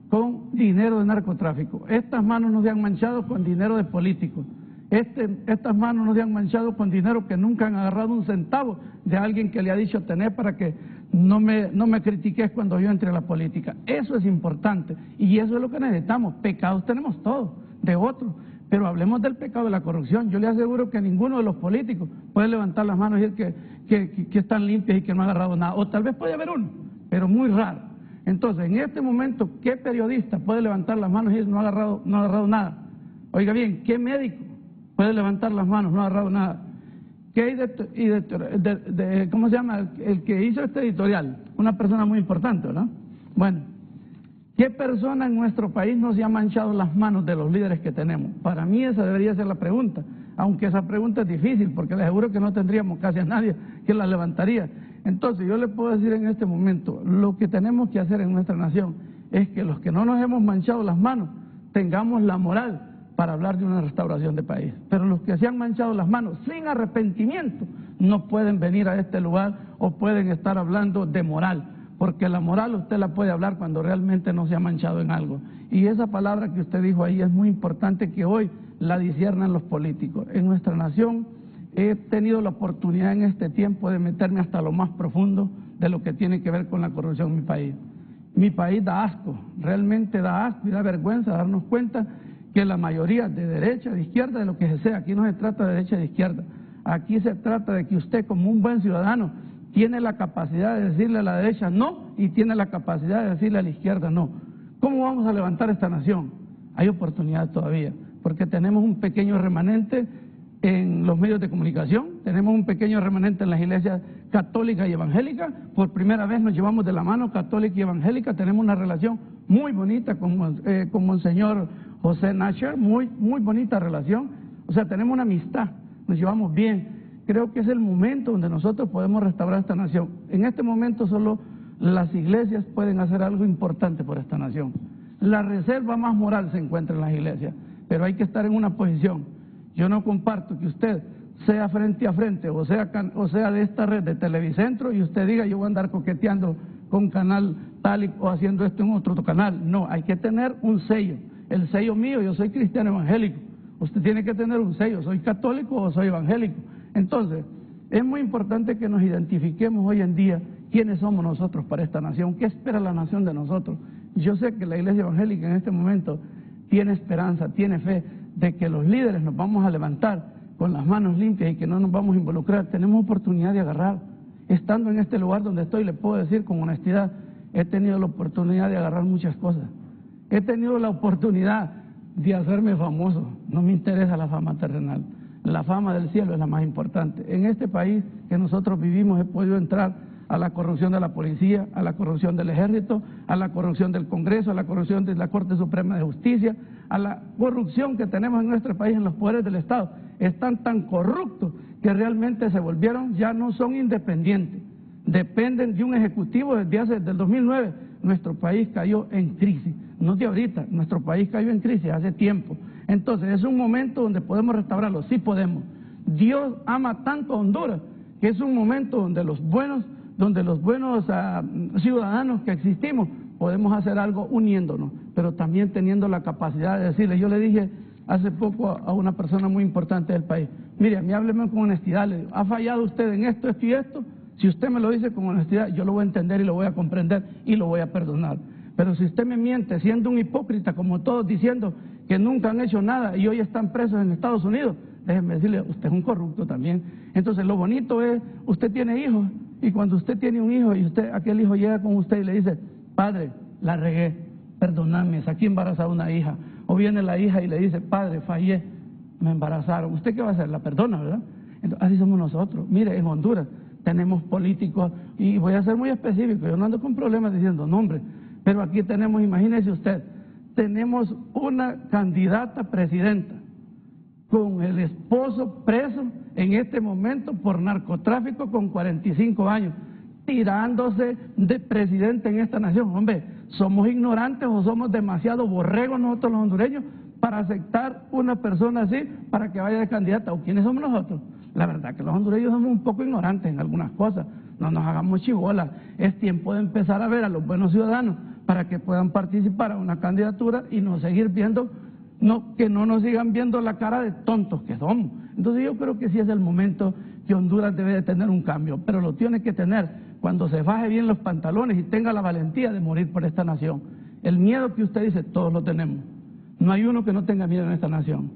con dinero de narcotráfico. Estas manos no se han manchado con dinero de políticos. Estas manos no se han manchado con dinero que nunca han agarrado un centavo de alguien que le ha dicho tener para que no me critiques cuando yo entre a la política. Eso es importante y eso es lo que necesitamos. Pecados tenemos todos, de otros, pero hablemos del pecado de la corrupción. Yo le aseguro que ninguno de los políticos puede levantar las manos y decir que están limpias y que no ha agarrado nada, o tal vez puede haber uno, pero muy raro. Entonces, en este momento, ¿qué periodista puede levantar las manos y decir no ha agarrado nada? Oiga bien, ¿qué médico puede levantar las manos, no ha agarrado nada? ¿Qué hay ¿cómo se llama? El que hizo este editorial, una persona muy importante, ¿verdad? Bueno, ¿qué persona en nuestro país no se ha manchado las manos de los líderes que tenemos? Para mí esa debería ser la pregunta, aunque esa pregunta es difícil, porque les aseguro que no tendríamos casi a nadie que la levantaría. Entonces, yo le puedo decir en este momento, lo que tenemos que hacer en nuestra nación es que los que no nos hemos manchado las manos tengamos la moral para hablar de una restauración de país. Pero los que se han manchado las manos sin arrepentimiento no pueden venir a este lugar o pueden estar hablando de moral, porque la moral usted la puede hablar cuando realmente no se ha manchado en algo. Y esa palabra que usted dijo ahí es muy importante que hoy la disciernan los políticos. En nuestra nación he tenido la oportunidad en este tiempo de meterme hasta lo más profundo de lo que tiene que ver con la corrupción en mi país. Mi país da asco, realmente da asco y da vergüenza darnos cuenta que la mayoría de derecha, de izquierda, de lo que sea, aquí no se trata de derecha, de izquierda, aquí se trata de que usted como un buen ciudadano tiene la capacidad de decirle a la derecha no y tiene la capacidad de decirle a la izquierda no. ¿Cómo vamos a levantar esta nación? Hay oportunidad todavía, porque tenemos un pequeño remanente en los medios de comunicación, tenemos un pequeño remanente en las iglesias católicas y evangélicas. Por primera vez nos llevamos de la mano católica y evangélica, tenemos una relación muy bonita con Monseñor José Nasher, muy bonita relación, o sea, tenemos una amistad, nos llevamos bien. Creo que es el momento donde nosotros podemos restaurar esta nación. En este momento solo las iglesias pueden hacer algo importante por esta nación. La reserva más moral se encuentra en las iglesias, pero hay que estar en una posición. Yo no comparto que usted sea frente a frente o sea de esta red de Televicentro y usted diga yo voy a andar coqueteando con canal tal o haciendo esto en otro canal. No, hay que tener un sello. El sello mío, yo soy cristiano evangélico. Usted tiene que tener un sello, soy católico o soy evangélico. Entonces, es muy importante que nos identifiquemos hoy en día quiénes somos nosotros para esta nación, qué espera la nación de nosotros. Yo sé que la iglesia evangélica en este momento tiene esperanza, tiene fe de que los líderes nos vamos a levantar con las manos limpias y que no nos vamos a involucrar. Tenemos oportunidad de agarrar. Estando en este lugar donde estoy, le puedo decir con honestidad, he tenido la oportunidad de agarrar muchas cosas. He tenido la oportunidad de hacerme famoso. No me interesa la fama terrenal. La fama del cielo es la más importante. En este país que nosotros vivimos he podido entrar a la corrupción de la policía, a la corrupción del ejército, a la corrupción del Congreso, a la corrupción de la Corte Suprema de Justicia, a la corrupción que tenemos en nuestro país en los poderes del Estado. Están tan corruptos que realmente se volvieron, ya no son independientes, dependen de un ejecutivo desde el 2009. Nuestro país cayó en crisis, no de ahorita, nuestro país cayó en crisis hace tiempo. Entonces es un momento donde podemos restaurarlo, sí podemos. Dios ama tanto a Honduras que es un momento donde los buenos ciudadanos que existimos podemos hacer algo uniéndonos, pero también teniendo la capacidad de decirle. Yo le dije hace poco a una persona muy importante del país, mire, a mí hábleme con honestidad, le digo, ¿ha fallado usted en esto, esto y esto? Si usted me lo dice con honestidad, yo lo voy a entender y lo voy a comprender y lo voy a perdonar. Pero si usted me miente siendo un hipócrita como todos, diciendo que nunca han hecho nada y hoy están presos en Estados Unidos, déjeme decirle, usted es un corrupto también. Entonces lo bonito es, usted tiene hijos y cuando usted tiene un hijo y aquel hijo llega con usted y le dice, padre, la regué, perdóname, saqué embarazada una hija. O viene la hija y le dice, padre, fallé, me embarazaron. ¿Usted qué va a hacer? La perdona, ¿verdad? Entonces, así somos nosotros. Mire, en Honduras tenemos políticos, y voy a ser muy específico, yo no ando con problemas diciendo nombres, pero aquí tenemos, imagínese usted, tenemos una candidata presidenta con el esposo preso en este momento por narcotráfico con 45 años, tirándose de presidente en esta nación. Hombre, ¿somos ignorantes o somos demasiado borregos nosotros los hondureños para aceptar una persona así para que vaya de candidata? ¿O quiénes somos nosotros? La verdad que los hondureños somos un poco ignorantes en algunas cosas, no nos hagamos chibolas. Es tiempo de empezar a ver a los buenos ciudadanos para que puedan participar a una candidatura y no seguir viendo, que no nos sigan viendo la cara de tontos que somos. Entonces yo creo que sí es el momento que Honduras debe de tener un cambio, pero lo tiene que tener cuando se baje bien los pantalones y tenga la valentía de morir por esta nación. El miedo que usted dice, todos lo tenemos. No hay uno que no tenga miedo en esta nación.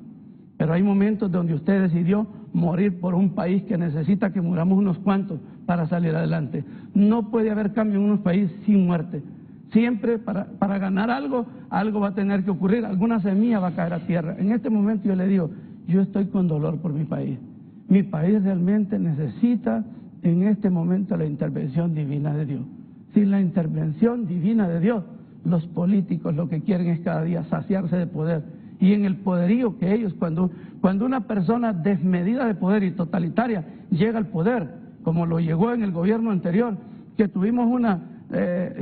Pero hay momentos donde usted decidió morir por un país que necesita que muramos unos cuantos para salir adelante. No puede haber cambio en unos países sin muerte. Siempre para ganar algo, algo va a tener que ocurrir, alguna semilla va a caer a tierra. En este momento yo le digo, yo estoy con dolor por mi país. Mi país realmente necesita en este momento la intervención divina de Dios. Sin la intervención divina de Dios, los políticos lo que quieren es cada día saciarse de poder. Y en el poderío que ellos, cuando una persona desmedida de poder y totalitaria llega al poder, como lo llegó en el gobierno anterior, que tuvimos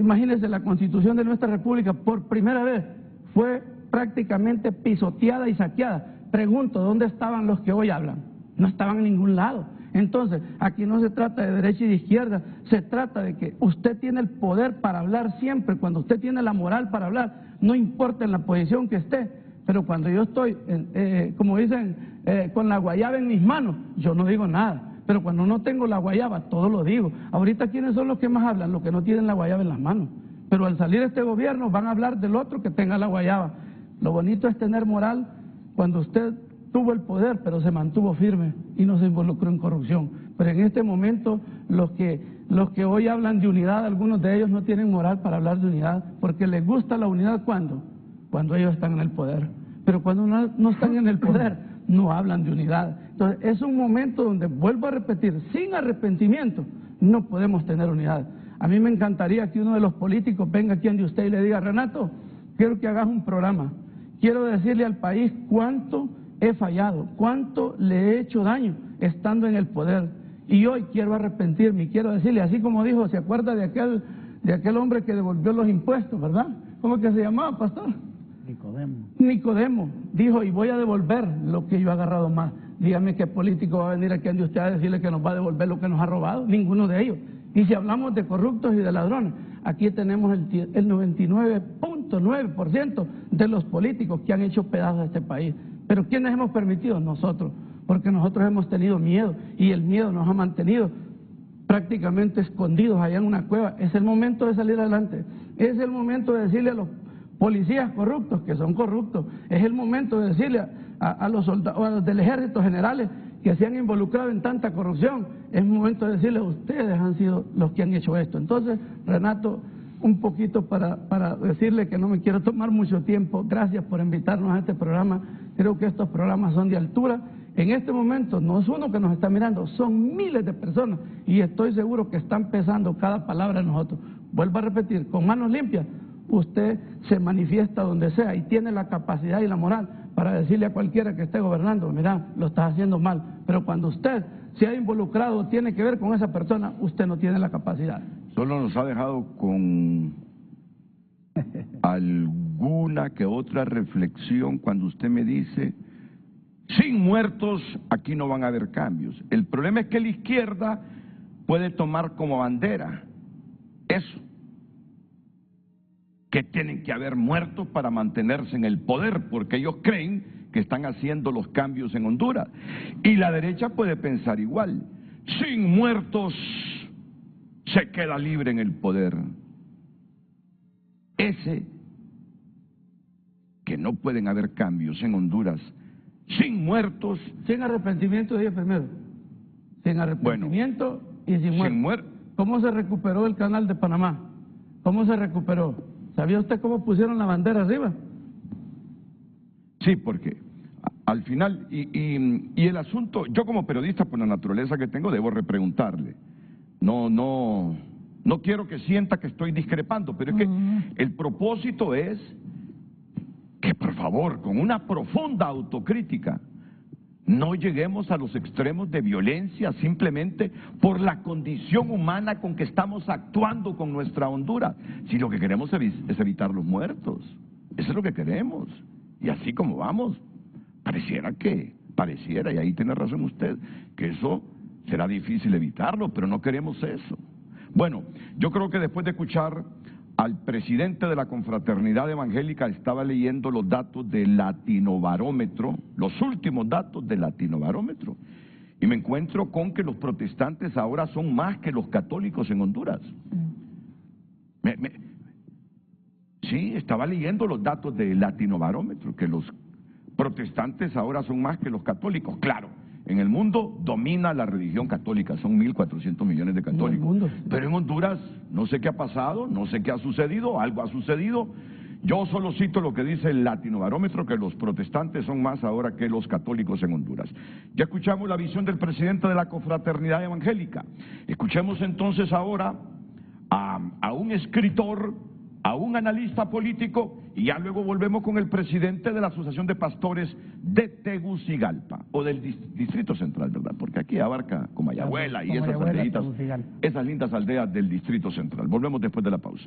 imagínense, la Constitución de nuestra República por primera vez fue prácticamente pisoteada y saqueada. Pregunto, ¿dónde estaban los que hoy hablan? No estaban en ningún lado. Entonces, aquí no se trata de derecha y de izquierda, se trata de que usted tiene el poder para hablar siempre, cuando usted tiene la moral para hablar, no importa en la posición que esté. Pero cuando yo estoy, como dicen, con la guayaba en mis manos, yo no digo nada. Pero cuando no tengo la guayaba, todo lo digo. Ahorita, ¿quiénes son los que más hablan? Los que no tienen la guayaba en las manos. Pero al salir este gobierno van a hablar del otro que tenga la guayaba. Lo bonito es tener moral cuando usted tuvo el poder, pero se mantuvo firme y no se involucró en corrupción. Pero en este momento, los que hoy hablan de unidad, algunos de ellos no tienen moral para hablar de unidad, porque les gusta la unidad, ¿cuándo? Cuando ellos están en el poder. Pero cuando no están en el poder, no hablan de unidad. Entonces, es un momento donde, vuelvo a repetir, sin arrepentimiento, no podemos tener unidad. A mí me encantaría que uno de los políticos venga aquí ante usted y le diga, Renato, quiero que hagas un programa. Quiero decirle al país cuánto he fallado, cuánto le he hecho daño estando en el poder. Y hoy quiero arrepentirme y quiero decirle, así como dijo, ¿se acuerda de aquel hombre que devolvió los impuestos, verdad? ¿Cómo que se llamaba, pastor? Nicodemo dijo, y voy a devolver lo que yo he agarrado más. Dígame qué político va a venir aquí ante usted a decirle que nos va a devolver lo que nos ha robado. Ninguno de ellos. Y si hablamos de corruptos y de ladrones, aquí tenemos el 99.9% de los políticos que han hecho pedazos a este país. Pero ¿quiénes hemos permitido? Nosotros, porque nosotros hemos tenido miedo y el miedo nos ha mantenido prácticamente escondidos allá en una cueva. Es el momento de salir adelante. Es el momento de decirle a los policías corruptos, que son corruptos, es el momento de decirle a los soldados, a los del ejército generales que se han involucrado en tanta corrupción, es el momento de decirle, ustedes han sido los que han hecho esto. Entonces, Renato, un poquito para decirle que no me quiero tomar mucho tiempo, gracias por invitarnos a este programa. Creo que estos programas son de altura. En este momento no es uno que nos está mirando, son miles de personas y estoy seguro que están pesando cada palabra de nosotros. Vuelvo a repetir, con manos limpias, usted se manifiesta donde sea y tiene la capacidad y la moral para decirle a cualquiera que esté gobernando, mira, lo estás haciendo mal. Pero cuando usted se ha involucrado o tiene que ver con esa persona, usted no tiene la capacidad. Solo nos ha dejado con alguna que otra reflexión cuando usted me dice, sin muertos aquí no van a haber cambios. El problema es que la izquierda puede tomar como bandera eso, que tienen que haber muertos para mantenerse en el poder, porque ellos creen que están haciendo los cambios en Honduras. Y la derecha puede pensar igual, sin muertos se queda libre en el poder. Ese que no pueden haber cambios en Honduras, sin muertos. Sin arrepentimiento, diga primero. Sin arrepentimiento y sin muertos. ¿Cómo se recuperó el canal de Panamá? ¿Cómo se recuperó? ¿Sabía usted cómo pusieron la bandera arriba? Sí, porque al final, y el asunto, yo como periodista por la naturaleza que tengo, debo repreguntarle. No quiero que sienta que estoy discrepando, pero es que el propósito es que, por favor, con una profunda autocrítica, no lleguemos a los extremos de violencia simplemente por la condición humana con que estamos actuando con nuestra Honduras. Si lo que queremos es evitar los muertos, eso es lo que queremos. Y así como vamos, pareciera, y ahí tiene razón usted, que eso será difícil evitarlo, pero no queremos eso. Bueno, yo creo que después de escuchar al presidente de la Confraternidad Evangélica, estaba leyendo los datos del Latinobarómetro, los últimos datos del Latinobarómetro, y me encuentro con que los protestantes ahora son más que los católicos en Honduras. Sí, estaba leyendo los datos del Latinobarómetro, que los protestantes ahora son más que los católicos. Claro, en el mundo domina la religión católica, son 1.400 millones de católicos. Pero en Honduras no sé qué ha pasado, no sé qué ha sucedido, algo ha sucedido. Yo solo cito lo que dice el Latinobarómetro, que los protestantes son más ahora que los católicos en Honduras. Ya escuchamos la visión del presidente de la Confraternidad Evangélica. Escuchemos entonces ahora a un escritor, a un analista político, y ya luego volvemos con el presidente de la Asociación de Pastores de Tegucigalpa, o del Distrito Central, ¿verdad? Porque aquí abarca Comayagüela y esas aldeitas, esas lindas aldeas del Distrito Central. Volvemos después de la pausa.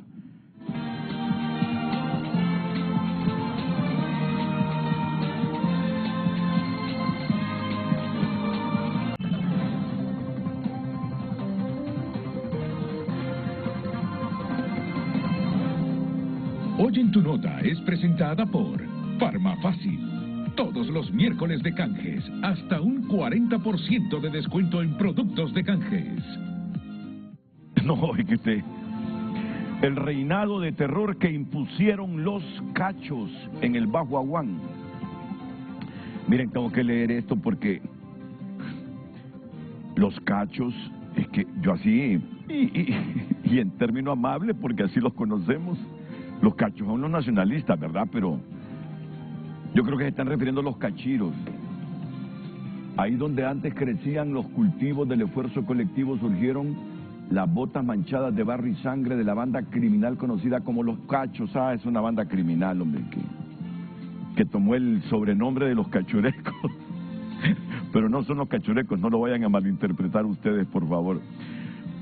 Hoy en tu nota es presentada por Farmafácil. Todos los miércoles de canjes, hasta un 40% de descuento en productos de canjes. No, oye usted, el reinado de terror que impusieron los cachos en el Bajo Aguán. Miren, tengo que leer esto porque los cachos, es que yo así, y en término amable, porque así los conocemos, los cachos son los nacionalistas, ¿verdad? Pero yo creo que se están refiriendo a los cachiros. Ahí donde antes crecían los cultivos del esfuerzo colectivo, surgieron las botas manchadas de barro y sangre de la banda criminal conocida como los cachos. Ah, es una banda criminal, hombre, que tomó el sobrenombre de los cachurecos. Pero no son los cachurecos, no lo vayan a malinterpretar ustedes, por favor.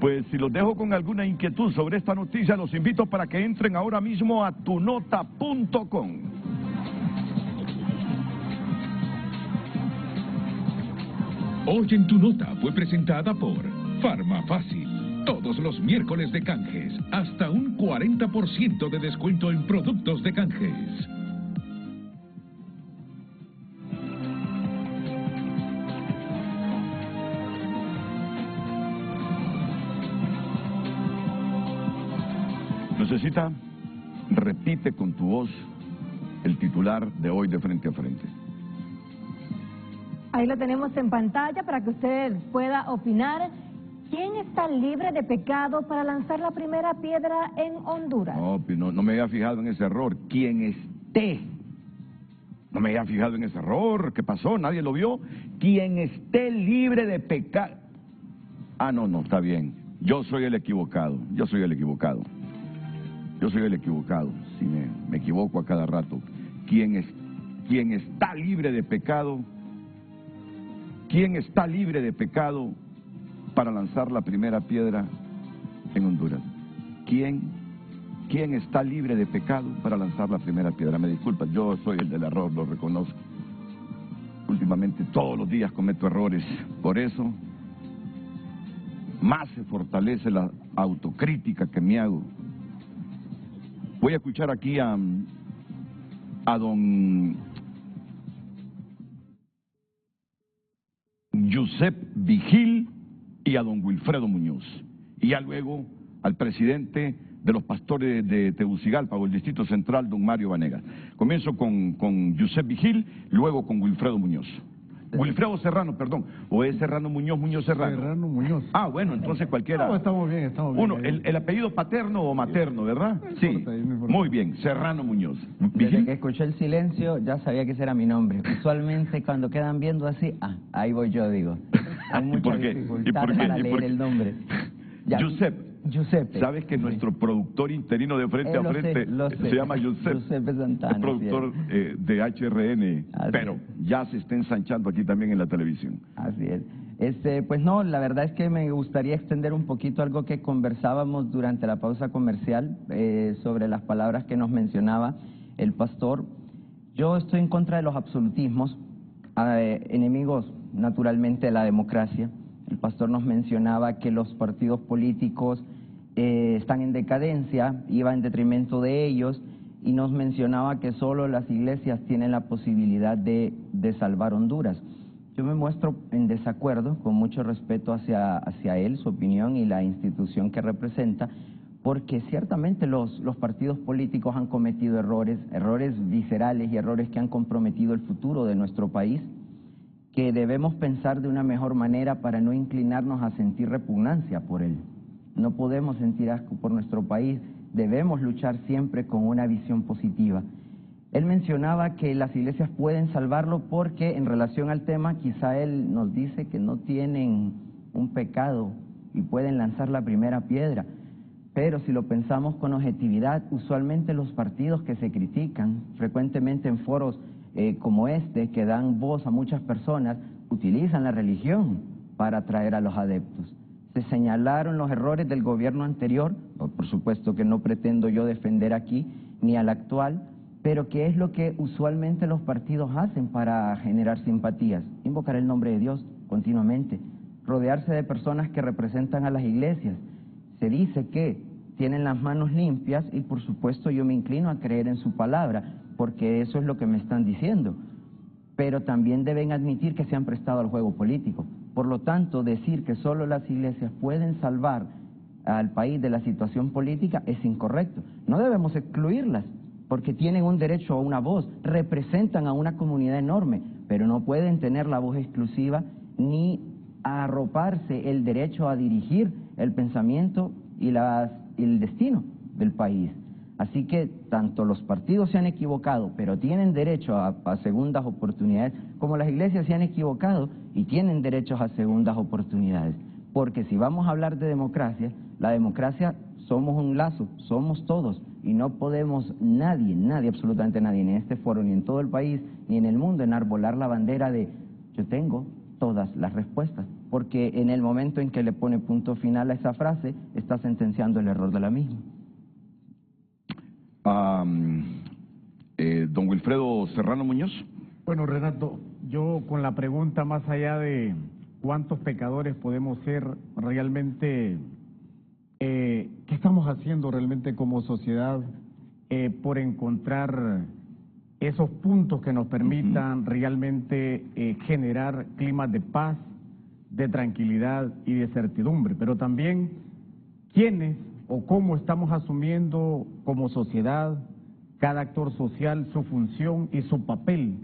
Pues si los dejo con alguna inquietud sobre esta noticia, los invito para que entren ahora mismo a tunota.com. Hoy en tu nota fue presentada por Farmafácil. Todos los miércoles de canjes, hasta un 40% de descuento en productos de canjes. Necesita, repite con tu voz el titular de hoy de Frente a Frente. Ahí lo tenemos en pantalla para que usted pueda opinar. ¿Quién está libre de pecado para lanzar la primera piedra en Honduras? No me había fijado en ese error. ¿Quién esté? No me había fijado en ese error. ¿Qué pasó? ¿Nadie lo vio? Quien esté libre de pecado. Ah, no, está bien. Yo soy el equivocado. Yo soy el equivocado. Si me equivoco a cada rato. Quien está libre de pecado, ¿quién está libre de pecado para lanzar la primera piedra en Honduras? ¿Quién está libre de pecado para lanzar la primera piedra? Me disculpas, yo soy el del error, lo reconozco. Últimamente todos los días cometo errores, por eso más se fortalece la autocrítica que me hago. Voy a escuchar aquí a don Josep Vigil y a don Wilfredo Muñoz. Y ya luego al presidente de los pastores de Tegucigalpa o el Distrito Central, don Mario Vanegas. Comienzo con Josep Vigil, luego con Wilfredo Muñoz. Wilfredo Serrano, perdón. ¿O es Serrano Muñoz, Muñoz Serrano? Serrano Muñoz. Ah, bueno, entonces cualquiera. No, estamos bien. Uno, el apellido paterno o materno, ¿verdad? Sí. Muy bien, Serrano Muñoz. Desde que escuché el silencio, ya sabía que ese era mi nombre. Usualmente cuando quedan viendo así, ahí voy yo, digo. Hay mucha dificultad para leer el nombre. Ya, Giuseppe. ¿Sabes que nuestro productor interino de Frente a Frente se llama Giuseppe Santana? El productor de HRN, pero ya se está ensanchando aquí también en la televisión. Así es. Pues no, la verdad es que me gustaría extender un poquito algo que conversábamos durante la pausa comercial sobre las palabras que nos mencionaba el pastor. Yo estoy en contra de los absolutismos, enemigos naturalmente de la democracia. El pastor nos mencionaba que los partidos políticos están en decadencia, iba en detrimento de ellos, y nos mencionaba que solo las iglesias tienen la posibilidad de salvar Honduras. Yo me muestro en desacuerdo, con mucho respeto hacia él, su opinión y la institución que representa, porque ciertamente los partidos políticos han cometido errores viscerales y errores que han comprometido el futuro de nuestro país, que debemos pensar de una mejor manera para no inclinarnos a sentir repugnancia por él. No podemos sentir asco por nuestro país, debemos luchar siempre con una visión positiva. Él mencionaba que las iglesias pueden salvarlo porque en relación al tema quizá él nos dice que no tienen un pecado y pueden lanzar la primera piedra. Pero si lo pensamos con objetividad, usualmente los partidos que se critican frecuentemente en foros como este, que dan voz a muchas personas, utilizan la religión para atraer a los adeptos. Se señalaron los errores del gobierno anterior, por supuesto que no pretendo yo defender aquí, ni al actual, pero ¿qué es lo que usualmente los partidos hacen para generar simpatías? Invocar el nombre de Dios continuamente, rodearse de personas que representan a las iglesias. Se dice que tienen las manos limpias y por supuesto yo me inclino a creer en su palabra, porque eso es lo que me están diciendo. Pero también deben admitir que se han prestado al juego político. Por lo tanto, decir que solo las iglesias pueden salvar al país de la situación política es incorrecto. No debemos excluirlas, porque tienen un derecho a una voz, representan a una comunidad enorme, pero no pueden tener la voz exclusiva ni arroparse el derecho a dirigir el pensamiento y el destino del país. Así que tanto los partidos se han equivocado, pero tienen derecho a segundas oportunidades, como las iglesias se han equivocado y tienen derechos a segundas oportunidades. Porque si vamos a hablar de democracia, la democracia somos un lazo, somos todos, y no podemos nadie, absolutamente nadie, ni en este foro, ni en todo el país, ni en el mundo, enarbolar la bandera de yo tengo todas las respuestas, porque en el momento en que le pone punto final a esa frase, está sentenciando el error de la misma. Don Wilfredo Serrano Muñoz. Bueno, Renato, yo con la pregunta más allá de cuántos pecadores podemos ser realmente, ¿qué estamos haciendo realmente como sociedad por encontrar esos puntos que nos permitan realmente generar climas de paz, de tranquilidad y de certidumbre? Pero también, ¿quiénes o cómo estamos asumiendo como sociedad, cada actor social, su función y su papel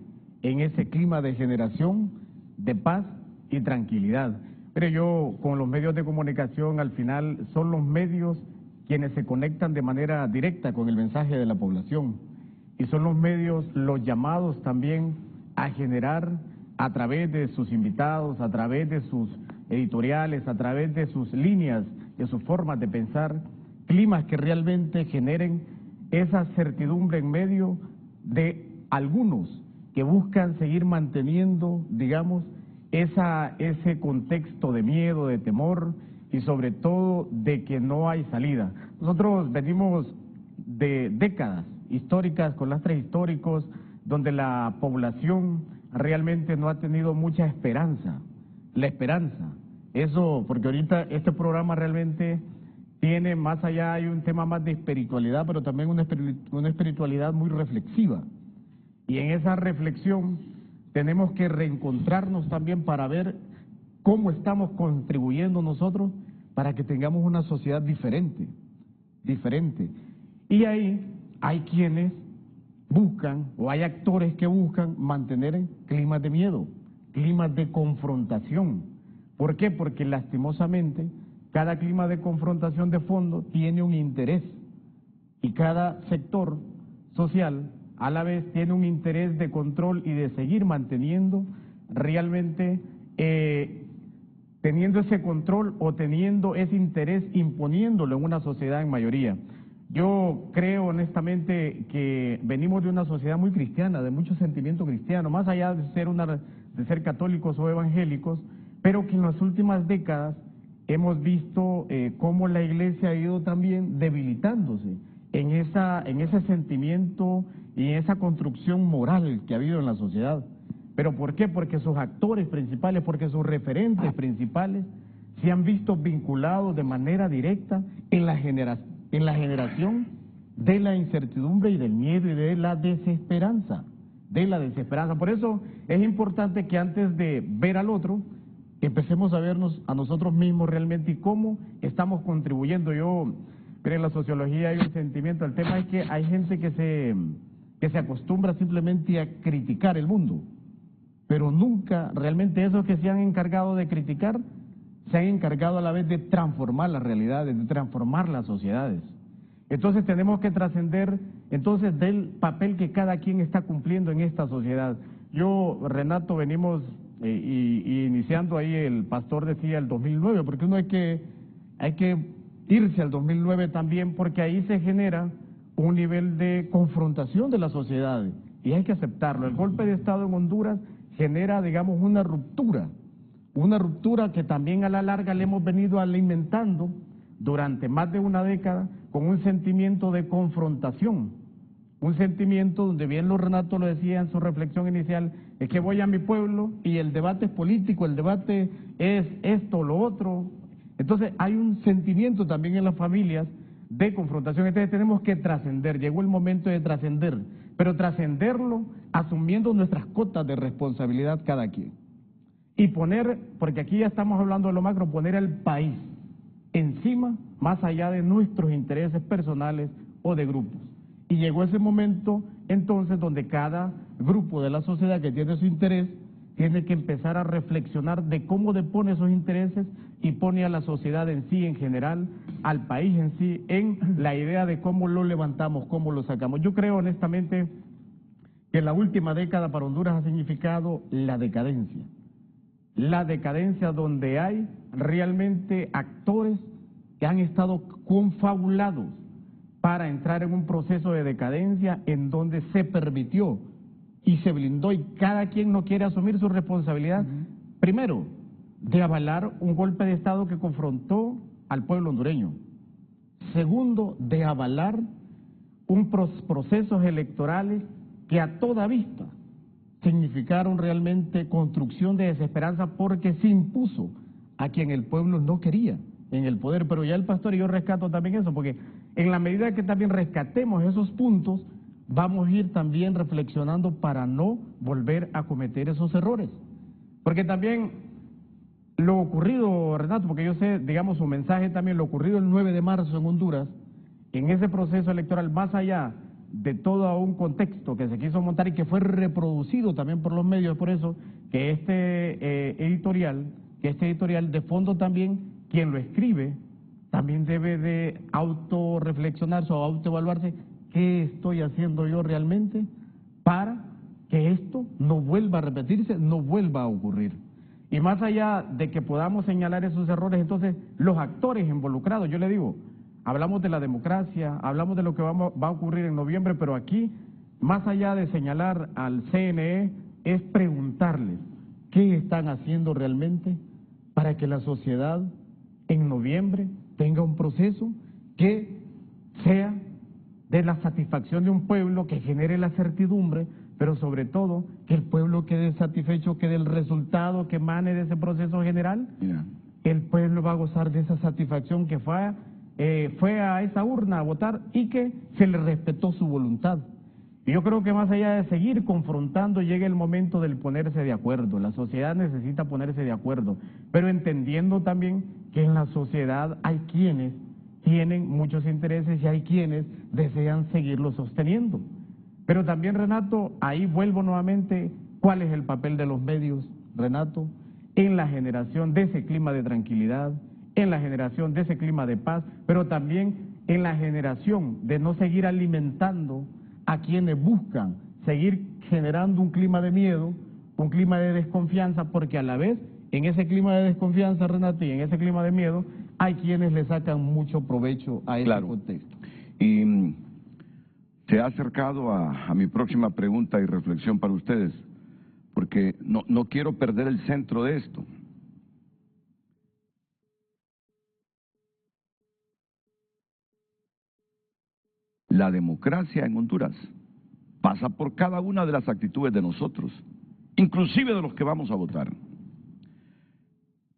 en ese clima de generación de paz y tranquilidad? Pero yo, con los medios de comunicación, al final son los medios quienes se conectan de manera directa con el mensaje de la población, y son los medios los llamados también a generar, a través de sus invitados, a través de sus editoriales, a través de sus líneas, de sus formas de pensar, climas que realmente generen esa certidumbre en medio de algunos que buscan seguir manteniendo, digamos, ese contexto de miedo, de temor y sobre todo de que no hay salida. Nosotros venimos de décadas históricas, con lastres históricos, donde la población realmente no ha tenido mucha esperanza. La esperanza, eso, porque ahorita este programa realmente tiene más allá, hay un tema más de espiritualidad, pero también una espiritualidad muy reflexiva. Y en esa reflexión tenemos que reencontrarnos también para ver cómo estamos contribuyendo nosotros para que tengamos una sociedad diferente. Y ahí hay quienes buscan, o hay actores que buscan mantener climas de miedo, climas de confrontación. ¿Por qué? Porque lastimosamente cada clima de confrontación de fondo tiene un interés, y cada sector social a la vez tiene un interés de control y de seguir manteniendo realmente, teniendo ese control o teniendo ese interés, imponiéndolo en una sociedad en mayoría. Yo creo honestamente que venimos de una sociedad muy cristiana, de mucho sentimiento cristiano, más allá de ser católicos o evangélicos, pero que en las últimas décadas hemos visto cómo la iglesia ha ido también debilitándose en ese sentimiento y en esa construcción moral que ha habido en la sociedad. ¿Pero por qué? Porque sus actores principales, porque sus referentes principales se han visto vinculados de manera directa en la generación de la incertidumbre y del miedo y de la desesperanza. Por eso es importante que antes de ver al otro, empecemos a vernos a nosotros mismos realmente y cómo estamos contribuyendo. Pero en la sociología hay un sentimiento, el tema es que hay gente que se acostumbra simplemente a criticar el mundo, pero nunca realmente esos que se han encargado de criticar se han encargado a la vez de transformar las realidades, de transformar las sociedades. Entonces tenemos que trascender entonces del papel que cada quien está cumpliendo en esta sociedad. Renato, venimos iniciando ahí, el pastor decía el 2009, porque hay que irse al 2009 también, porque ahí se genera un nivel de confrontación de la sociedad y hay que aceptarlo. El golpe de Estado en Honduras genera, digamos, una ruptura que también a la larga le hemos venido alimentando durante más de una década con un sentimiento de confrontación, un sentimiento donde bien Renato lo decía en su reflexión inicial, es que voy a mi pueblo y el debate es político, el debate es esto o lo otro. Entonces hay un sentimiento también en las familias de confrontación. Entonces tenemos que trascender, llegó el momento de trascender, pero trascenderlo asumiendo nuestras cotas de responsabilidad cada quien. Y poner, porque aquí ya estamos hablando de lo macro, poner al país encima, más allá de nuestros intereses personales o de grupos. Y llegó ese momento entonces donde cada grupo de la sociedad que tiene su interés tiene que empezar a reflexionar de cómo depone esos intereses y pone a la sociedad en sí en general, al país en sí, en la idea de cómo lo levantamos, cómo lo sacamos. Yo creo honestamente que la última década para Honduras ha significado la decadencia donde hay realmente actores que han estado confabulados para entrar en un proceso de decadencia en donde se permitió y se blindó y cada quien no quiere asumir su responsabilidad, primero, de avalar un golpe de Estado que confrontó al pueblo hondureño. Segundo, de avalar procesos electorales que a toda vista significaron realmente construcción de desesperanza porque se impuso a quien el pueblo no quería en el poder. Pero ya el pastor y yo rescato también eso, porque en la medida que también rescatemos esos puntos, vamos a ir también reflexionando para no volver a cometer esos errores. Porque también lo ocurrido, Renato, porque yo sé, digamos, su mensaje también, lo ocurrido el 9 de marzo en Honduras, en ese proceso electoral, más allá de todo un contexto que se quiso montar y que fue reproducido también por los medios, por eso que este editorial de fondo también, quien lo escribe, también debe de autorreflexionarse o autoevaluarse, ¿qué estoy haciendo yo realmente para que esto no vuelva a repetirse, no vuelva a ocurrir? Y más allá de que podamos señalar esos errores, entonces los actores involucrados, yo le digo, hablamos de la democracia, hablamos de lo que va a ocurrir en noviembre, pero aquí, más allá de señalar al CNE, es preguntarles qué están haciendo realmente para que la sociedad en noviembre tenga un proceso que sea de la satisfacción de un pueblo, que genere la certidumbre, pero sobre todo que el pueblo quede satisfecho, que del resultado que emane de ese proceso general, el pueblo va a gozar de esa satisfacción que fue a esa urna a votar y que se le respetó su voluntad. Y yo creo que más allá de seguir confrontando, llega el momento del ponerse de acuerdo. La sociedad necesita ponerse de acuerdo, pero entendiendo también que en la sociedad hay quienes tienen muchos intereses y hay quienes desean seguirlo sosteniendo. Pero también, Renato, ahí vuelvo nuevamente, ¿cuál es el papel de los medios, Renato, en la generación de ese clima de tranquilidad, en la generación de ese clima de paz, pero también en la generación de no seguir alimentando a quienes buscan seguir generando un clima de miedo, un clima de desconfianza, porque a la vez, en ese clima de desconfianza, Renato, y en ese clima de miedo, hay quienes le sacan mucho provecho a ese contexto. Y se ha acercado a mi próxima pregunta y reflexión para ustedes, porque no quiero perder el centro de esto. La democracia en Honduras pasa pasa por cada una de las actitudes de nosotros, inclusive de los que vamos a votar.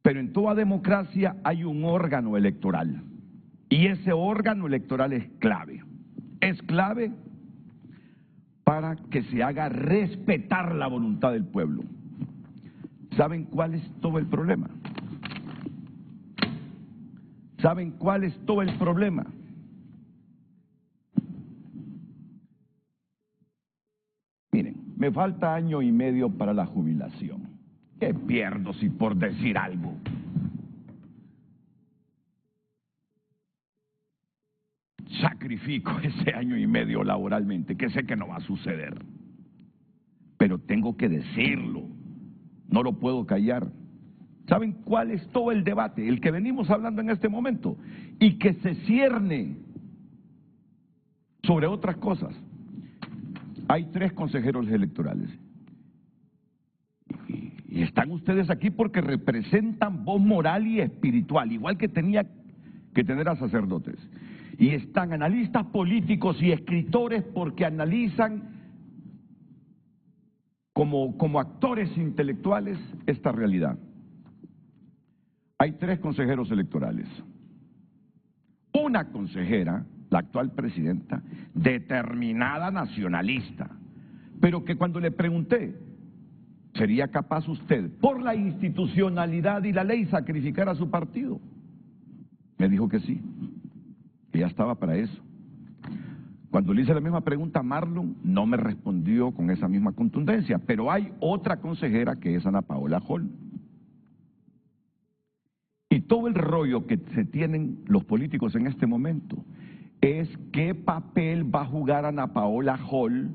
Pero en toda democracia hay un órgano electoral, y ese órgano electoral es clave. Es clave para que se haga respetar la voluntad del pueblo. ¿Saben cuál es todo el problema? ¿Saben cuál es todo el problema? Miren, me falta 1 año y medio para la jubilación. ¿Qué pierdo si por decir algo? Sacrifico ese 1 año y medio laboralmente, que sé que no va a suceder. Pero tengo que decirlo, no lo puedo callar. ¿Saben cuál es todo el debate? El que venimos hablando en este momento, y que se cierne sobre otras cosas. Hay 3 consejeros electorales. Y están ustedes aquí porque representan voz moral y espiritual, igual que tenía que tener a sacerdotes. Y están analistas políticos y escritores porque analizan como actores intelectuales esta realidad. Hay 3 consejeros electorales. Una consejera, la actual presidenta, determinada nacionalista, pero que cuando le pregunté, ¿sería capaz usted, por la institucionalidad y la ley, sacrificar a su partido? Me dijo que sí, que ya estaba para eso. Cuando le hice la misma pregunta a Marlon, no me respondió con esa misma contundencia, pero hay otra consejera que es Ana Paola Hall. Y todo el rollo que se tienen los políticos en este momento es qué papel va a jugar Ana Paola Hall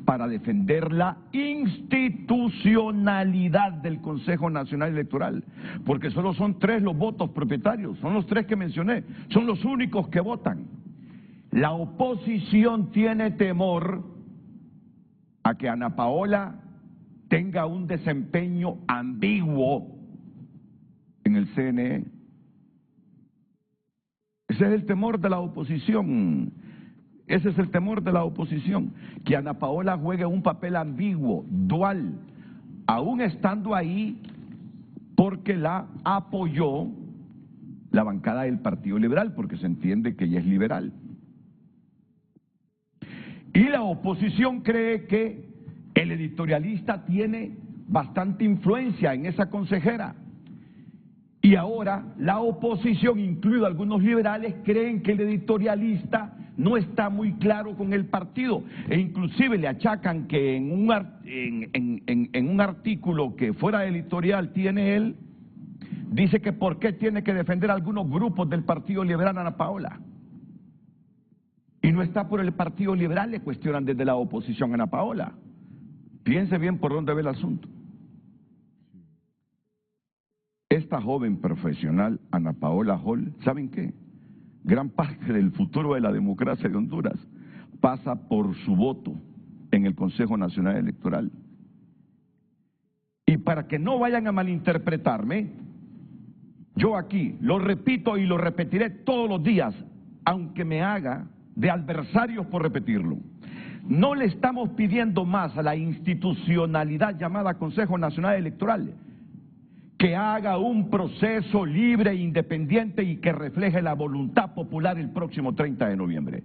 para defender la institucionalidad del Consejo Nacional Electoral, porque solo son 3 los votos propietarios, son los 3 que mencioné, son los únicos que votan. La oposición tiene temor a que Ana Paola tenga un desempeño ambiguo en el CNE. Ese es el temor de la oposición. Ese es el temor de la oposición, que Ana Paola juegue un papel ambiguo, dual, aún estando ahí porque la apoyó la bancada del Partido Liberal, porque se entiende que ella es liberal. Y la oposición cree que el editorialista tiene bastante influencia en esa consejera. Y ahora la oposición, incluido algunos liberales, creen que el editorialista no está muy claro con el partido, e inclusive le achacan que en un artículo que fuera editorial tiene él, dice que por qué tiene que defender a algunos grupos del Partido Liberal Ana Paola. Y no está por el Partido Liberal, le cuestionan desde la oposición a Ana Paola. Piense bien por dónde ve el asunto. Esta joven profesional, Ana Paola Hall, ¿saben qué? Gran parte del futuro de la democracia de Honduras pasa por su voto en el Consejo Nacional Electoral. Y para que no vayan a malinterpretarme, yo aquí lo repito y lo repetiré todos los días, aunque me haga de adversarios por repetirlo. No le estamos pidiendo más a la institucionalidad llamada Consejo Nacional Electoral que haga un proceso libre e independiente y que refleje la voluntad popular el próximo 30 de noviembre.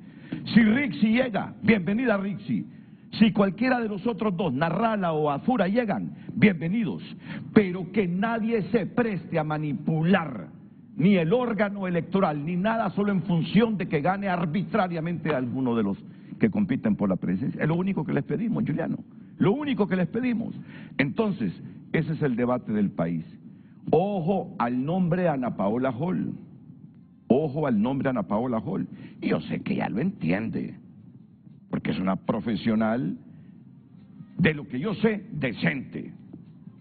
Si Rixi llega, bienvenida Rixi. Si cualquiera de los otros 2, Narrala o Azura, llegan, bienvenidos. Pero que nadie se preste a manipular ni el órgano electoral, ni nada solo en función de que gane arbitrariamente a alguno de los que compiten por la presidencia. Es lo único que les pedimos, Juliano. Lo único que les pedimos. Entonces, ese es el debate del país. Ojo al nombre Ana Paola Hall. Ojo al nombre Ana Paola Hall. Y yo sé que ya lo entiende, porque es una profesional de lo que yo sé, decente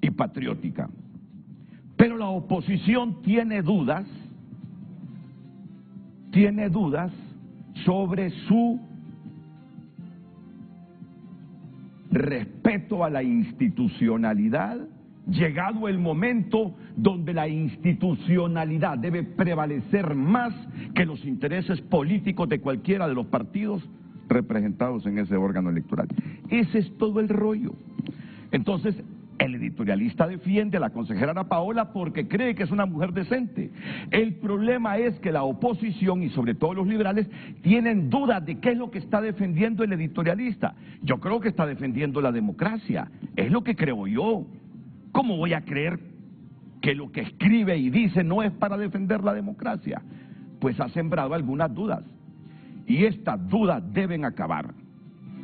y patriótica. Pero la oposición tiene dudas sobre su respeto a la institucionalidad, llegado el momento donde la institucionalidad debe prevalecer más que los intereses políticos de cualquiera de los partidos representados en ese órgano electoral. Ese es todo el rollo. Entonces, el editorialista defiende a la consejera Ana Paola porque cree que es una mujer decente. El problema es que la oposición y sobre todo los liberales tienen dudas de qué es lo que está defendiendo el editorialista. Yo creo que está defendiendo la democracia, es lo que creo yo. ¿Cómo voy a creer que lo que escribe y dice no es para defender la democracia? Pues ha sembrado algunas dudas y estas dudas deben acabar.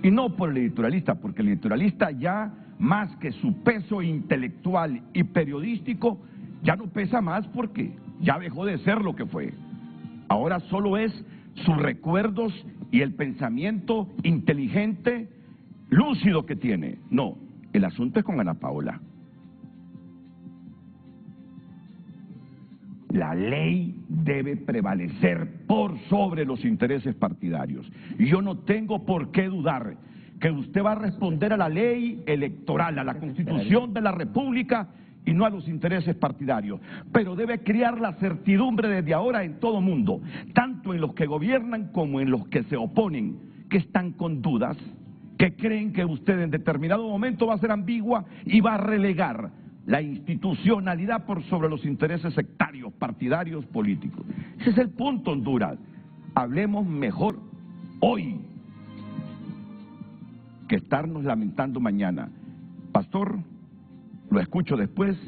Y no por el editorialista, porque el editorialista ya, más que su peso intelectual y periodístico, ya no pesa más porque ya dejó de ser lo que fue. Ahora solo es sus recuerdos y el pensamiento inteligente, lúcido que tiene. No, el asunto es con Ana Paola. La ley debe prevalecer por sobre los intereses partidarios. Y yo no tengo por qué dudar que usted va a responder a la ley electoral, a la Constitución de la República y no a los intereses partidarios. Pero debe crear la certidumbre desde ahora en todo mundo, tanto en los que gobiernan como en los que se oponen, que están con dudas, que creen que usted en determinado momento va a ser ambigua y va a relegar la institucionalidad por sobre los intereses sectarios, partidarios, políticos. Ese es el punto, Honduras. Hablemos mejor hoy que estarnos lamentando mañana. Pastor, lo escucho después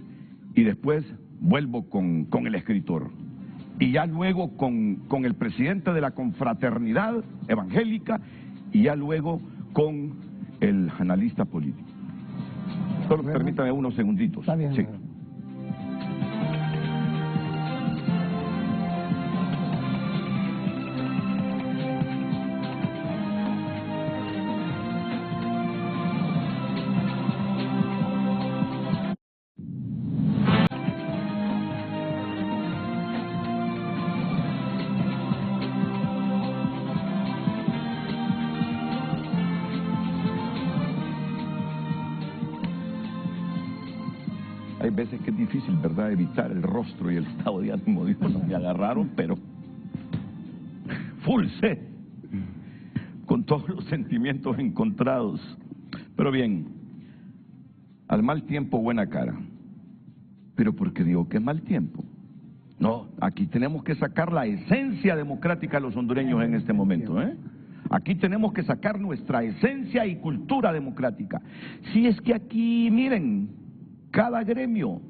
y después vuelvo con el escritor. Y ya luego con el presidente de la confraternidad evangélica y ya luego con el analista político. Solo permítame unos segunditos. Está bien. Sí. Hay veces que es difícil, ¿verdad?, evitar el rostro y el estado de ánimo. Dios, me agarraron, pero full set, con todos los sentimientos encontrados. Pero bien, al mal tiempo buena cara. ¿Pero por qué digo que es mal tiempo? No, aquí tenemos que sacar la esencia democrática de los hondureños en este momento, ¿eh? Aquí tenemos que sacar nuestra esencia y cultura democrática. Si es que aquí, miren, cada gremio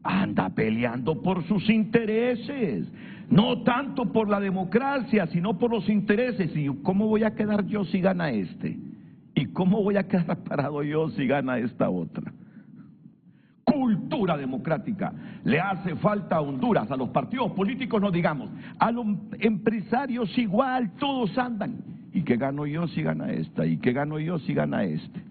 anda peleando por sus intereses, no tanto por la democracia, sino por los intereses. ¿Y cómo voy a quedar yo si gana este? ¿Y cómo voy a quedar parado yo si gana esta otra? Cultura democrática le hace falta a Honduras, a los partidos políticos no digamos, a los empresarios igual, todos andan. ¿Y qué gano yo si gana esta? ¿Y qué gano yo si gana este?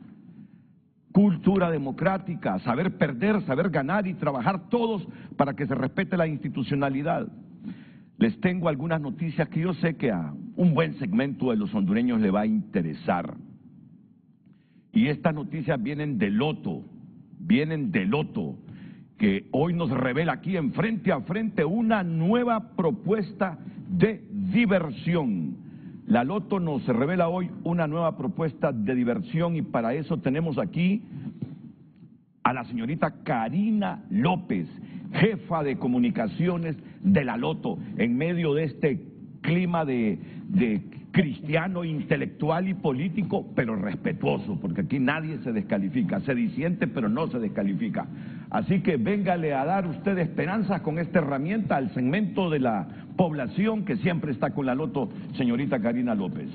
Cultura democrática, saber perder, saber ganar y trabajar todos para que se respete la institucionalidad. Les tengo algunas noticias que yo sé que a un buen segmento de los hondureños le va a interesar. Y estas noticias vienen de Loto, que hoy nos revela aquí en Frente a Frente una nueva propuesta de diversión. La Loto nos revela hoy una nueva propuesta de diversión y para eso tenemos aquí a la señorita Karina López, jefa de comunicaciones de la Loto, en medio de este clima de cristiano, intelectual y político, pero respetuoso, porque aquí nadie se descalifica, se disiente pero no se descalifica. Así que véngale a dar usted esperanzas con esta herramienta al segmento de la población que siempre está con la Loto, señorita Karina López.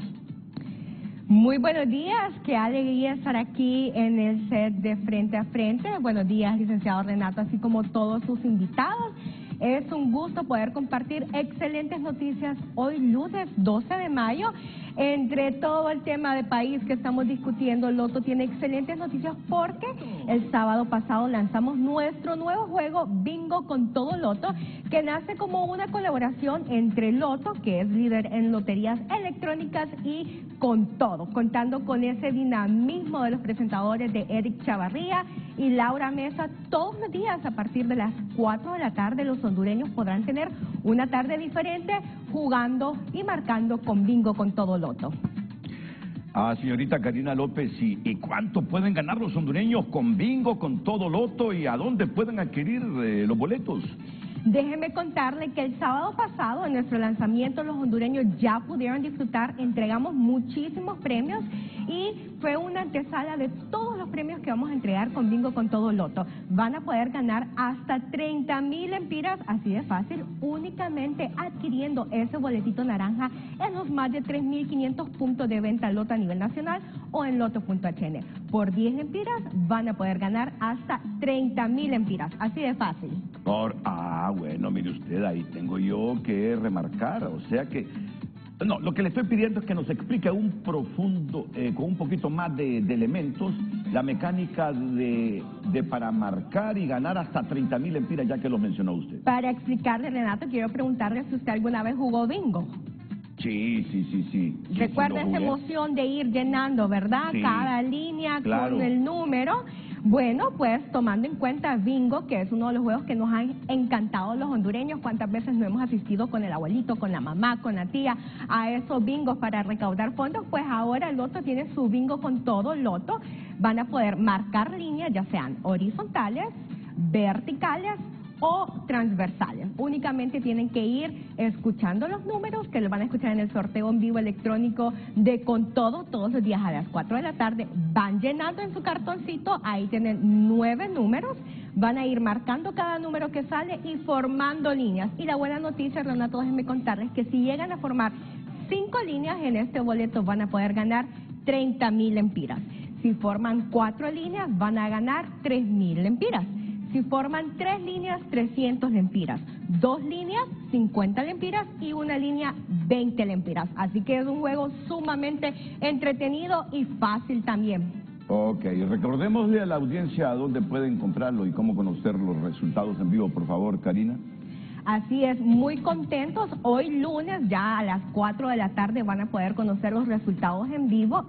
Muy buenos días, qué alegría estar aquí en el set de Frente a Frente. Buenos días, licenciado Renato, así como todos sus invitados. Es un gusto poder compartir excelentes noticias hoy lunes 12 de mayo. Entre todo el tema de país que estamos discutiendo, Loto tiene excelentes noticias porque el sábado pasado lanzamos nuestro nuevo juego Bingo con Todo Loto, que nace como una colaboración entre Loto, que es líder en loterías electrónicas, y Con Todo, contando con ese dinamismo de los presentadores de Eric Chavarría y Laura Mesa. Todos los días a partir de las 4 de la tarde los hondureños podrán tener una tarde diferente jugando y marcando con Bingo con Todo Loto. Señorita Karina López, ¿y cuánto pueden ganar los hondureños con bingo, con todo loto, y a dónde pueden adquirir los boletos? Déjeme contarle que el sábado pasado, en nuestro lanzamiento, los hondureños ya pudieron disfrutar. Entregamos muchísimos premios y fue una antesala de todos los premios que vamos a entregar con bingo con todo loto. Van a poder ganar hasta 30,000 lempiras, así de fácil, únicamente adquiriendo ese boletito naranja en los más de 3.500 puntos de venta loto a nivel nacional o en loto.hn. Por 10 lempiras van a poder ganar hasta 30,000 lempiras, así de fácil. Bueno, mire usted, ahí tengo yo que remarcar, o sea que... No, lo que le estoy pidiendo es que nos explique un profundo, con un poquito más de elementos, la mecánica de para marcar y ganar hasta 30,000 lempiras, ya que lo mencionó usted. Para explicarle, Renato, quiero preguntarle si usted alguna vez jugó bingo. Sí. Recuerda esa emoción de ir llenando, ¿verdad? Sí, cada línea claro, con el número. Bueno, pues tomando en cuenta bingo, que es uno de los juegos que nos han encantado los hondureños, cuántas veces no hemos asistido con el abuelito, con la mamá, con la tía, a esos bingos para recaudar fondos, pues ahora el loto tiene su bingo con todo loto. Van a poder marcar líneas, ya sean horizontales, verticales o transversales. Únicamente tienen que ir escuchando los números, que los van a escuchar en el sorteo en vivo electrónico de Con Todo, todos los días a las 4 de la tarde. Van llenando en su cartoncito, ahí tienen 9 números, van a ir marcando cada número que sale y formando líneas. Y la buena noticia, Renato, déjenme contarles que si llegan a formar 5 líneas en este boleto van a poder ganar 30,000 lempiras. Si forman 4 líneas van a ganar 3,000 lempiras. Si forman 3 líneas, 300 lempiras. 2 líneas, 50 lempiras y una línea, 20 lempiras. Así que es un juego sumamente entretenido y fácil también. Ok, recordémosle a la audiencia a dónde pueden comprarlo y cómo conocer los resultados en vivo, por favor, Karina. Así es, muy contentos. Hoy lunes, ya a las 4 de la tarde, van a poder conocer los resultados en vivo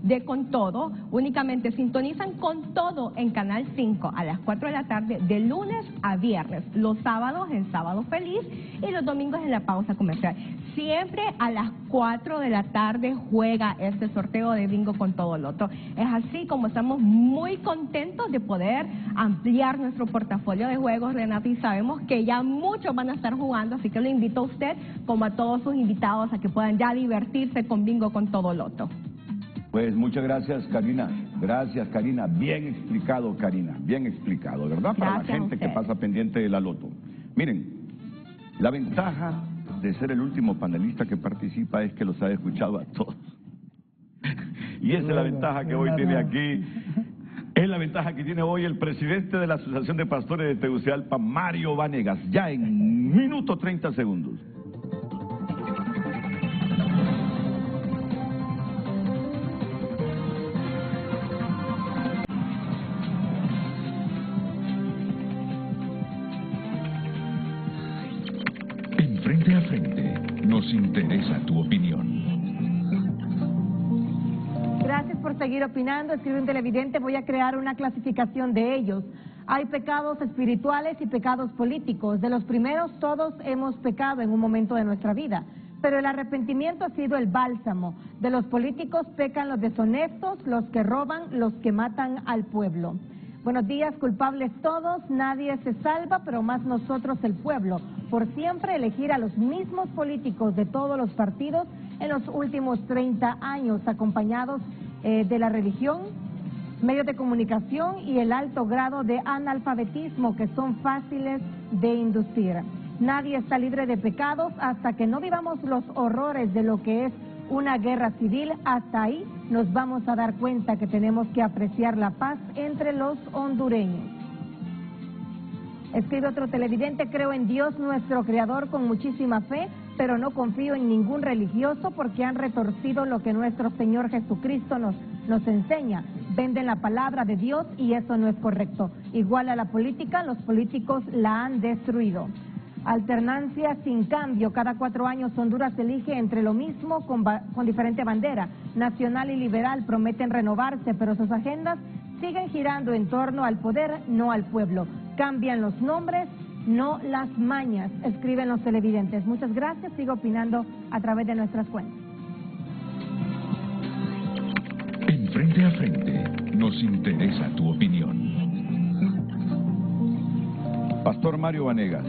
de Con Todo. Únicamente sintonizan Con Todo en Canal 5 a las 4 de la tarde, de lunes a viernes. Los sábados en Sábado Feliz y los domingos en la pausa comercial. Siempre a las 4 de la tarde juega este sorteo de bingo con todo loto. Es así como estamos muy contentos de poder ampliar nuestro portafolio de juegos, Renato, y sabemos que ya muchos van a estar jugando, así que le invito a usted, como a todos sus invitados, a que puedan ya divertirse con bingo con todo loto. Pues muchas gracias, Karina. Gracias, Karina. Bien explicado, Karina. Bien explicado, ¿verdad? Para Gracias la gente que pasa pendiente de la loto. Miren, la ventaja de ser el último panelista que participa es que los ha escuchado a todos. Y esa es la ventaja que hoy tiene aquí. Es la ventaja que tiene hoy el presidente de la Asociación de Pastores de Tegucigalpa, Mario Vanegas. Ya en minuto 30 segundos. En Frente a Frente, nos interesa tu opinión. Gracias por seguir opinando. Escribe un televidente, voy a crear una clasificación de ellos. Hay pecados espirituales y pecados políticos. De los primeros todos hemos pecado en un momento de nuestra vida, pero el arrepentimiento ha sido el bálsamo. De los políticos pecan los deshonestos, los que roban, los que matan al pueblo. Buenos días, culpables todos, nadie se salva, pero más nosotros el pueblo, por siempre elegir a los mismos políticos de todos los partidos en los últimos 30 años, acompañados de la religión, medios de comunicación y el alto grado de analfabetismo que son fáciles de inducir. Nadie está libre de pecados hasta que no vivamos los horrores de lo que es una guerra civil. Hasta ahí nos vamos a dar cuenta que tenemos que apreciar la paz entre los hondureños. Escribe otro televidente, creo en Dios nuestro Creador con muchísima fe, pero no confío en ningún religioso porque han retorcido lo que nuestro Señor Jesucristo nos enseña. Venden la palabra de Dios y eso no es correcto. Igual a la política, los políticos la han destruido. Alternancia sin cambio. Cada 4 años Honduras elige entre lo mismo con diferente bandera. Nacional y liberal prometen renovarse, pero sus agendas siguen girando en torno al poder, no al pueblo. Cambian los nombres, no las mañas, escriben los televidentes. Muchas gracias, sigo opinando a través de nuestras cuentas. Frente a Frente, nos interesa tu opinión. Pastor Mario Vanegas.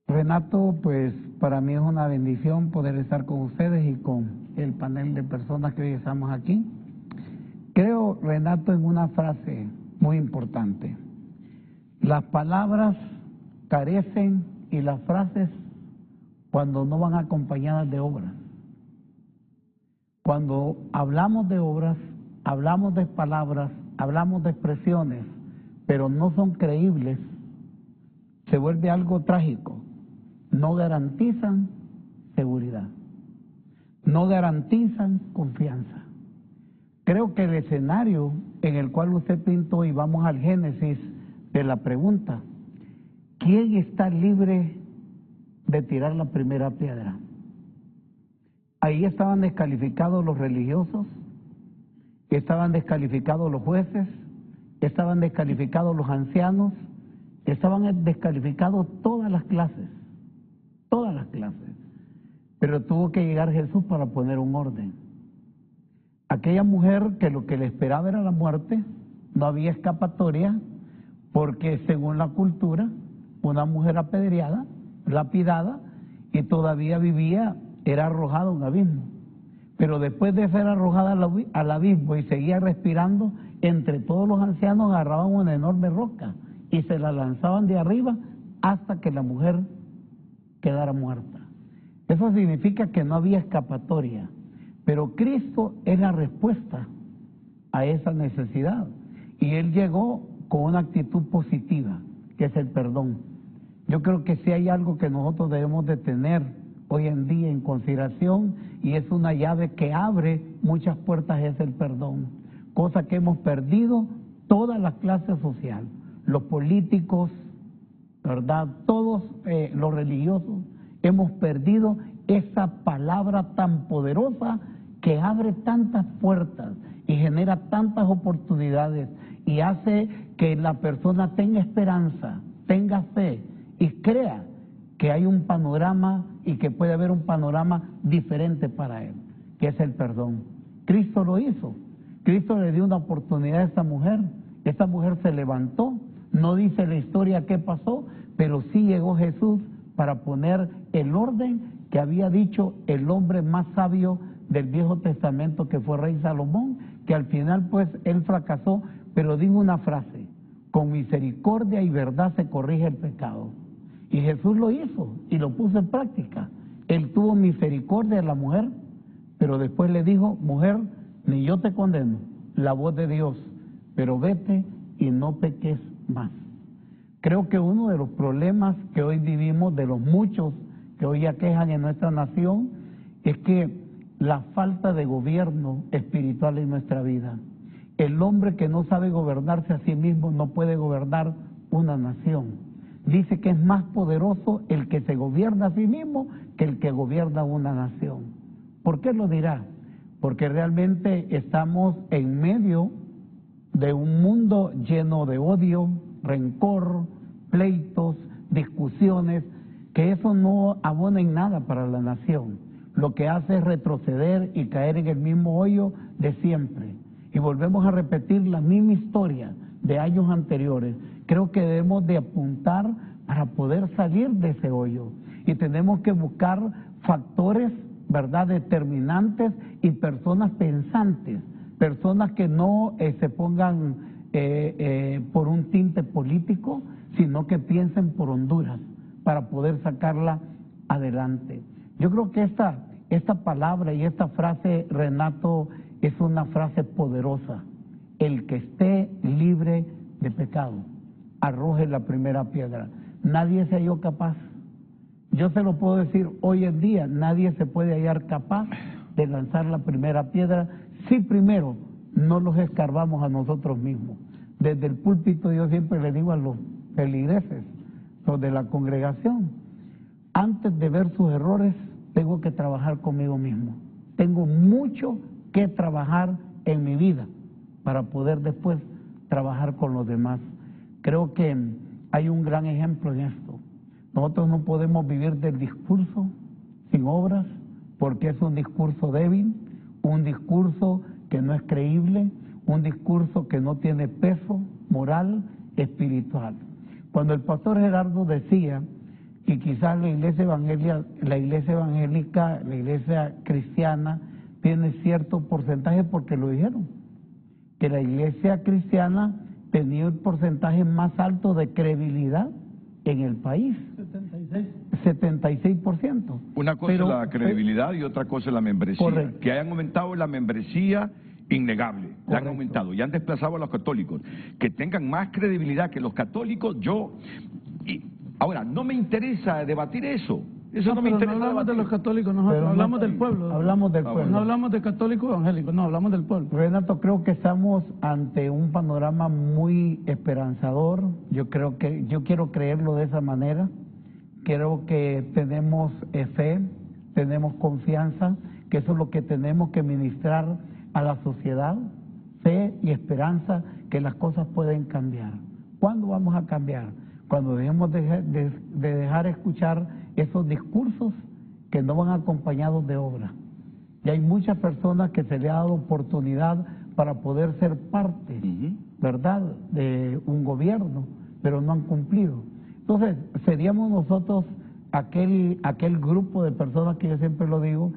Renato, pues para mí es una bendición poder estar con ustedes y con el panel de personas que hoy estamos aquí. Creo, Renato, en una frase muy importante. Las palabras carecen y las frases cuando no van acompañadas de obras. Cuando hablamos de obras, hablamos de palabras, hablamos de expresiones, pero no son creíbles, se vuelve algo trágico. No garantizan seguridad, no garantizan confianza. Creo que el escenario en el cual usted pintó, y vamos al génesis de la pregunta, ¿quién está libre de tirar la primera piedra? Ahí estaban descalificados los religiosos, estaban descalificados los jueces, estaban descalificados los ancianos, estaban descalificados todas las clases, pero tuvo que llegar Jesús para poner un orden. Aquella mujer que lo que le esperaba era la muerte, no había escapatoria, porque según la cultura, una mujer apedreada, lapidada, y todavía vivía, era arrojada a un abismo. Pero después de ser arrojada al abismo y seguía respirando, entre todos los ancianos agarraban una enorme roca y se la lanzaban de arriba hasta que la mujer quedara muerta. Eso significa que no había escapatoria. Pero Cristo es la respuesta a esa necesidad. Y Él llegó con una actitud positiva, que es el perdón. Yo creo que si hay algo que nosotros debemos de tener hoy en día en consideración, y es una llave que abre muchas puertas, es el perdón. Cosa que hemos perdido toda la clase social, los políticos, ¿verdad? Todos los religiosos, hemos perdido esa palabra tan poderosa que abre tantas puertas y genera tantas oportunidades y hace que la persona tenga esperanza, tenga fe y crea que hay un panorama y que puede haber un panorama diferente para él, que es el perdón. Cristo lo hizo. Cristo le dio una oportunidad a esta mujer. Esta mujer se levantó. No dice la historia qué pasó, pero sí llegó Jesús para poner el orden que había dicho el hombre más sabio del Viejo Testamento, que fue Rey Salomón, que al final pues él fracasó, pero dijo una frase: con misericordia y verdad se corrige el pecado. Y Jesús lo hizo y lo puso en práctica. Él tuvo misericordia de la mujer, pero después le dijo: mujer, ni yo te condeno, la voz de Dios, pero vete y no peques más. Creo que uno de los problemas que hoy vivimos, de los muchos que hoy aquejan en nuestra nación, es que la falta de gobierno espiritual en nuestra vida. El hombre que no sabe gobernarse a sí mismo no puede gobernar una nación. Dice que es más poderoso el que se gobierna a sí mismo que el que gobierna una nación. ¿Por qué lo dirá? Porque realmente estamos en medio de un mundo lleno de odio, rencor, pleitos, discusiones, que eso no abona en nada para la nación. Lo que hace es retroceder y caer en el mismo hoyo de siempre. Y volvemos a repetir la misma historia de años anteriores. Creo que debemos de apuntar para poder salir de ese hoyo. Y tenemos que buscar factores, ¿verdad?, determinantes y personas pensantes. Personas que no se pongan por un tinte político, sino que piensen por Honduras para poder sacarla adelante. Yo creo que esta palabra y esta frase, Renato, es una frase poderosa. El que esté libre de pecado, arroje la primera piedra. Nadie se halló capaz. Yo se lo puedo decir hoy en día, nadie se puede hallar capaz de lanzar la primera piedra si primero no los escarbamos a nosotros mismos. Desde el púlpito yo siempre le digo a los feligreses, los de la congregación, antes de ver sus errores, tengo que trabajar conmigo mismo. Tengo mucho que trabajar en mi vida para poder después trabajar con los demás. Creo que hay un gran ejemplo en esto. Nosotros no podemos vivir del discurso sin obras, porque es un discurso débil, un discurso que no es creíble, un discurso que no tiene peso moral, espiritual. Cuando el pastor Gerardo decía que quizás la iglesia evangélica, la iglesia cristiana, tiene cierto porcentaje, porque lo dijeron, que la iglesia cristiana tenía el porcentaje más alto de credibilidad en el país. 76%. Una cosa es la credibilidad y otra cosa es la membresía. Correcto. Que hayan aumentado la membresía, innegable. La han aumentado y han desplazado a los católicos. Que tengan más credibilidad que los católicos, ahora, no me interesa debatir eso. Eso no me interesa. No hablamos de los católicos, nosotros hablamos del pueblo. Hablamos del pueblo. No hablamos de católicos evangélicos, no, hablamos del pueblo. Renato, creo que estamos ante un panorama muy esperanzador. Yo quiero creerlo de esa manera. Creo que tenemos fe, tenemos confianza, que eso es lo que tenemos que ministrar a la sociedad, fe y esperanza, que las cosas pueden cambiar. ¿Cuándo vamos a cambiar? Cuando dejemos de dejar escuchar esos discursos que no van acompañados de obra. Y hay muchas personas que se les ha dado oportunidad para poder ser parte, ¿verdad?, de un gobierno, pero no han cumplido. Entonces, seríamos nosotros aquel grupo de personas que yo siempre lo digo,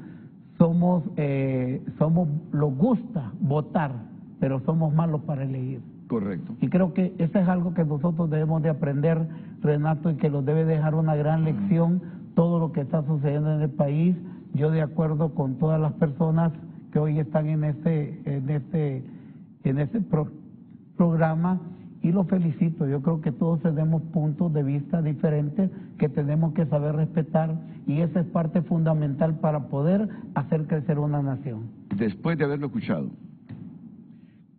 nos gusta votar, pero somos malos para elegir. Correcto. Y creo que eso es algo que nosotros debemos de aprender, Renato, y que nos debe dejar una gran lección todo lo que está sucediendo en el país. Yo de acuerdo con todas las personas que hoy están en este programa, y lo felicito. Yo creo que todos tenemos puntos de vista diferentes que tenemos que saber respetar, y esa es parte fundamental para poder hacer crecer una nación. Después de haberlo escuchado,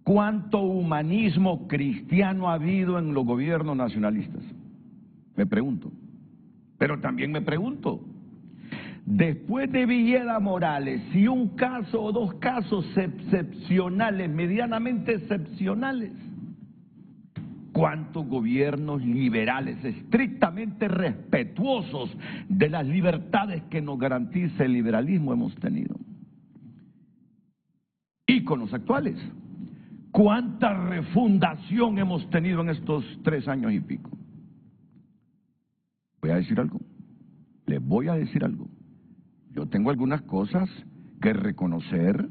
¿cuánto humanismo cristiano ha habido en los gobiernos nacionalistas? Me pregunto. Pero también me pregunto, después de Villeda Morales, si un caso o dos casos excepcionales, medianamente excepcionales, ¿cuántos gobiernos liberales, estrictamente respetuosos de las libertades que nos garantiza el liberalismo hemos tenido? Y con los actuales, ¿cuánta refundación hemos tenido en estos 3 años y pico? Voy a decir algo, les voy a decir algo. Yo tengo algunas cosas que reconocer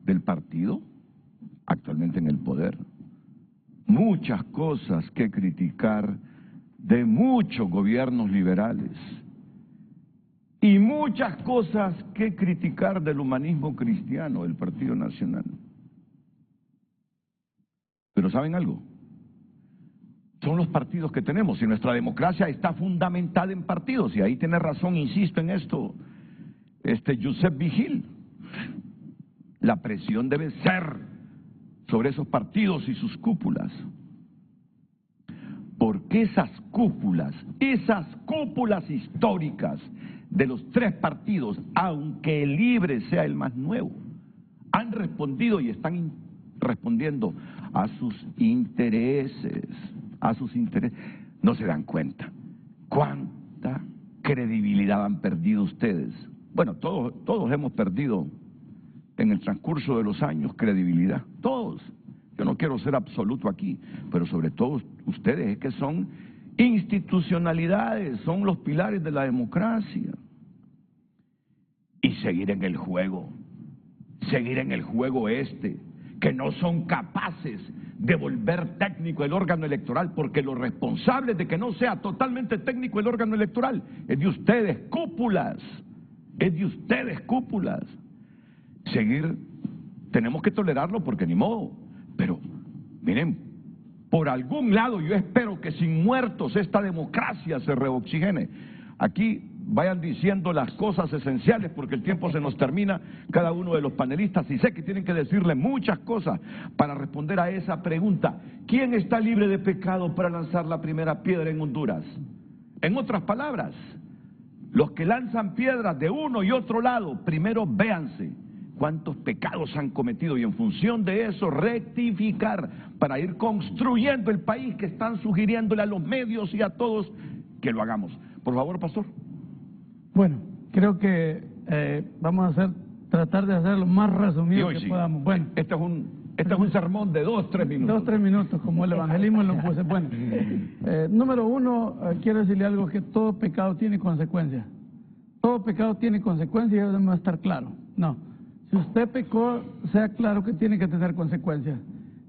del partido actualmente en el poder. Muchas cosas que criticar de muchos gobiernos liberales. Y muchas cosas que criticar del humanismo cristiano del Partido Nacional. Pero ¿saben algo? Son los partidos que tenemos, y nuestra democracia está fundamentada en partidos, y ahí tiene razón, insisto en esto, Josep Vigil. La presión debe ser sobre esos partidos y sus cúpulas, porque esas cúpulas históricas de los 3 partidos, aunque el Libre sea el más nuevo, han respondido y están respondiendo a sus intereses, No se dan cuenta cuánta credibilidad han perdido ustedes. Bueno, todos hemos perdido en el transcurso de los años credibilidad, todos. Yo no quiero ser absoluto aquí, pero sobre todo ustedes, es que son institucionalidades, son los pilares de la democracia. Y seguir en el juego que no son capaces de volver técnico el órgano electoral, porque los responsables de que no sea totalmente técnico el órgano electoral es de ustedes, cúpulas, Seguir, tenemos que tolerarlo porque ni modo, pero miren, por algún lado yo espero que sin muertos esta democracia se reoxigene. Aquí vayan diciendo las cosas esenciales porque el tiempo se nos termina, cada uno de los panelistas, y sé que tienen que decirle muchas cosas para responder a esa pregunta. ¿Quién está libre de pecado para lanzar la primera piedra en Honduras? En otras palabras, los que lanzan piedras de uno y otro lado, primero véanse cuántos pecados han cometido y en función de eso rectificar para ir construyendo el país que están sugiriéndole a los medios y a todos que lo hagamos. Por favor, pastor. Bueno, creo que vamos a ser tratar de hacer lo más resumido que podamos. Bueno, este es un sermón de 2-3 minutos. 2-3 minutos, como el evangelismo lo puse. Bueno, número uno, quiero decirle algo, que todo pecado tiene consecuencias. Todo pecado tiene consecuencias y eso debe estar claro. No, si usted pecó, sea claro que tiene que tener consecuencias.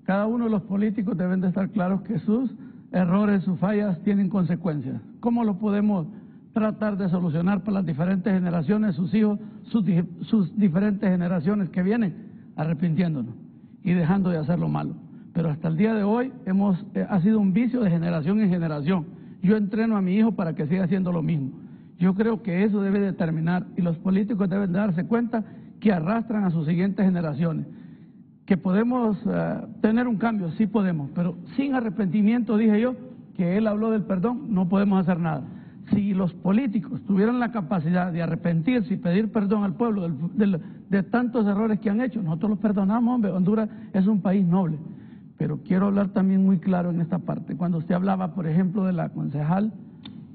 Cada uno de los políticos deben de estar claros que sus errores, sus fallas tienen consecuencias. ¿Cómo lo podemos tratar de solucionar para las diferentes generaciones, sus hijos, sus diferentes generaciones que vienen? Arrepintiéndonos y dejando de hacer lo malo. Pero hasta el día de hoy ha sido un vicio de generación en generación. Yo entreno a mi hijo para que siga haciendo lo mismo. Yo creo que eso debe de terminar y los políticos deben de darse cuenta que arrastran a sus siguientes generaciones. Que podemos tener un cambio, sí podemos, pero sin arrepentimiento, dije yo, que él habló del perdón, no podemos hacer nada. Si los políticos tuvieran la capacidad de arrepentirse y pedir perdón al pueblo de tantos errores que han hecho, nosotros los perdonamos, hombre. Honduras es un país noble. Pero quiero hablar también muy claro en esta parte. Cuando usted hablaba, por ejemplo, de la concejal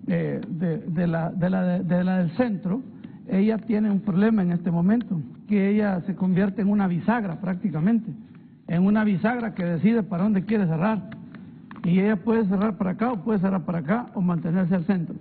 de la del centro, ella tiene un problema en este momento, que ella se convierte en una bisagra prácticamente, en una bisagra que decide para dónde quiere cerrar. Y ella puede cerrar para acá o puede cerrar para acá o mantenerse al centro.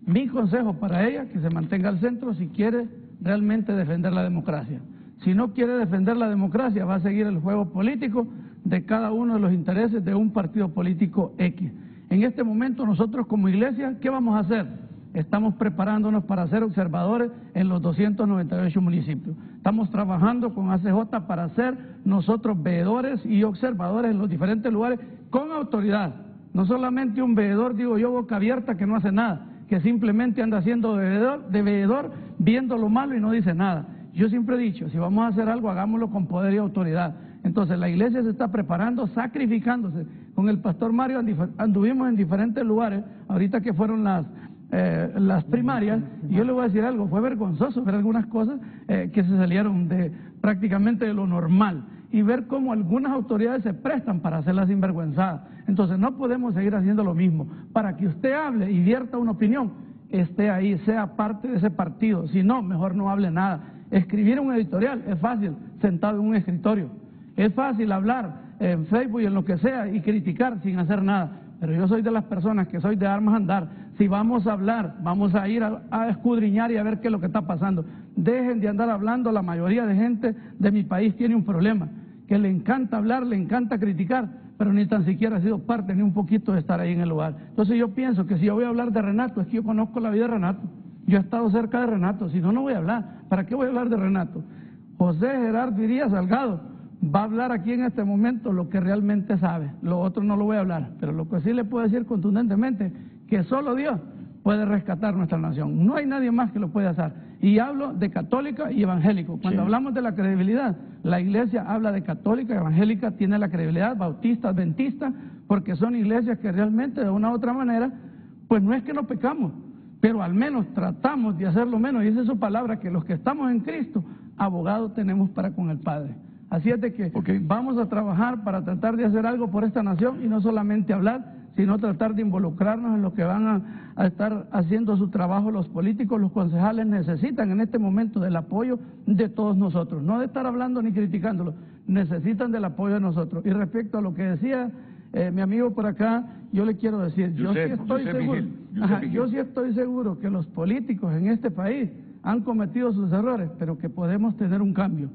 Mi consejo para ella, que se mantenga al centro si quiere realmente defender la democracia. Si no quiere defender la democracia, va a seguir el juego político de cada uno de los intereses de un partido político X. En este momento nosotros como iglesia, ¿qué vamos a hacer? Estamos preparándonos para ser observadores en los 298 municipios. Estamos trabajando con ACJ para ser nosotros veedores y observadores en los diferentes lugares con autoridad. No solamente un veedor, digo yo, boca abierta que no hace nada, que simplemente anda haciendo de veedor, viendo lo malo y no dice nada. Yo siempre he dicho, si vamos a hacer algo, hagámoslo con poder y autoridad. Entonces la iglesia se está preparando, sacrificándose. Con el pastor Mario anduvimos en diferentes lugares, ahorita que fueron las primarias, y yo le voy a decir algo, fue vergonzoso ver algunas cosas que se salieron prácticamente de lo normal, y ver cómo algunas autoridades se prestan para hacerlas sinvergüenzadas. Entonces no podemos seguir haciendo lo mismo. Para que usted hable y vierta una opinión, esté ahí, sea parte de ese partido. Si no, mejor no hable nada. Escribir un editorial es fácil, sentado en un escritorio. Es fácil hablar en Facebook y en lo que sea y criticar sin hacer nada. Pero yo soy de las personas que soy de armas andar. Si vamos a hablar, vamos a ir a escudriñar y a ver qué es lo que está pasando. Dejen de andar hablando. La mayoría de gente de mi país tiene un problema, que le encanta hablar, le encanta criticar, pero ni tan siquiera ha sido parte ni un poquito de estar ahí en el lugar. Entonces yo pienso que si yo voy a hablar de Renato, es que yo conozco la vida de Renato. Yo he estado cerca de Renato, si no, no voy a hablar. ¿Para qué voy a hablar de Renato? José Gerardo Irías Salgado va a hablar aquí en este momento lo que realmente sabe. Lo otro no lo voy a hablar, pero lo que sí le puedo decir contundentemente, que solo Dios puede rescatar nuestra nación. No hay nadie más que lo pueda hacer. Y hablo de católica y evangélico. Cuando hablamos de la credibilidad, la iglesia habla de católica, evangélica, tiene la credibilidad, bautista, adventista, porque son iglesias que realmente de una u otra manera, pues no es que no pecamos, pero al menos tratamos de hacerlo menos. Y esa es su palabra, que los que estamos en Cristo, abogados tenemos para con el Padre. Así es de que vamos a trabajar para tratar de hacer algo por esta nación y no solamente hablar, sino tratar de involucrarnos en lo que van a estar haciendo su trabajo los políticos. Los concejales necesitan en este momento del apoyo de todos nosotros, no de estar hablando ni criticándolo, necesitan del apoyo de nosotros. Y respecto a lo que decía mi amigo por acá, yo le quiero decir, yo sí estoy seguro que los políticos en este país han cometido sus errores, pero que podemos tener un cambio.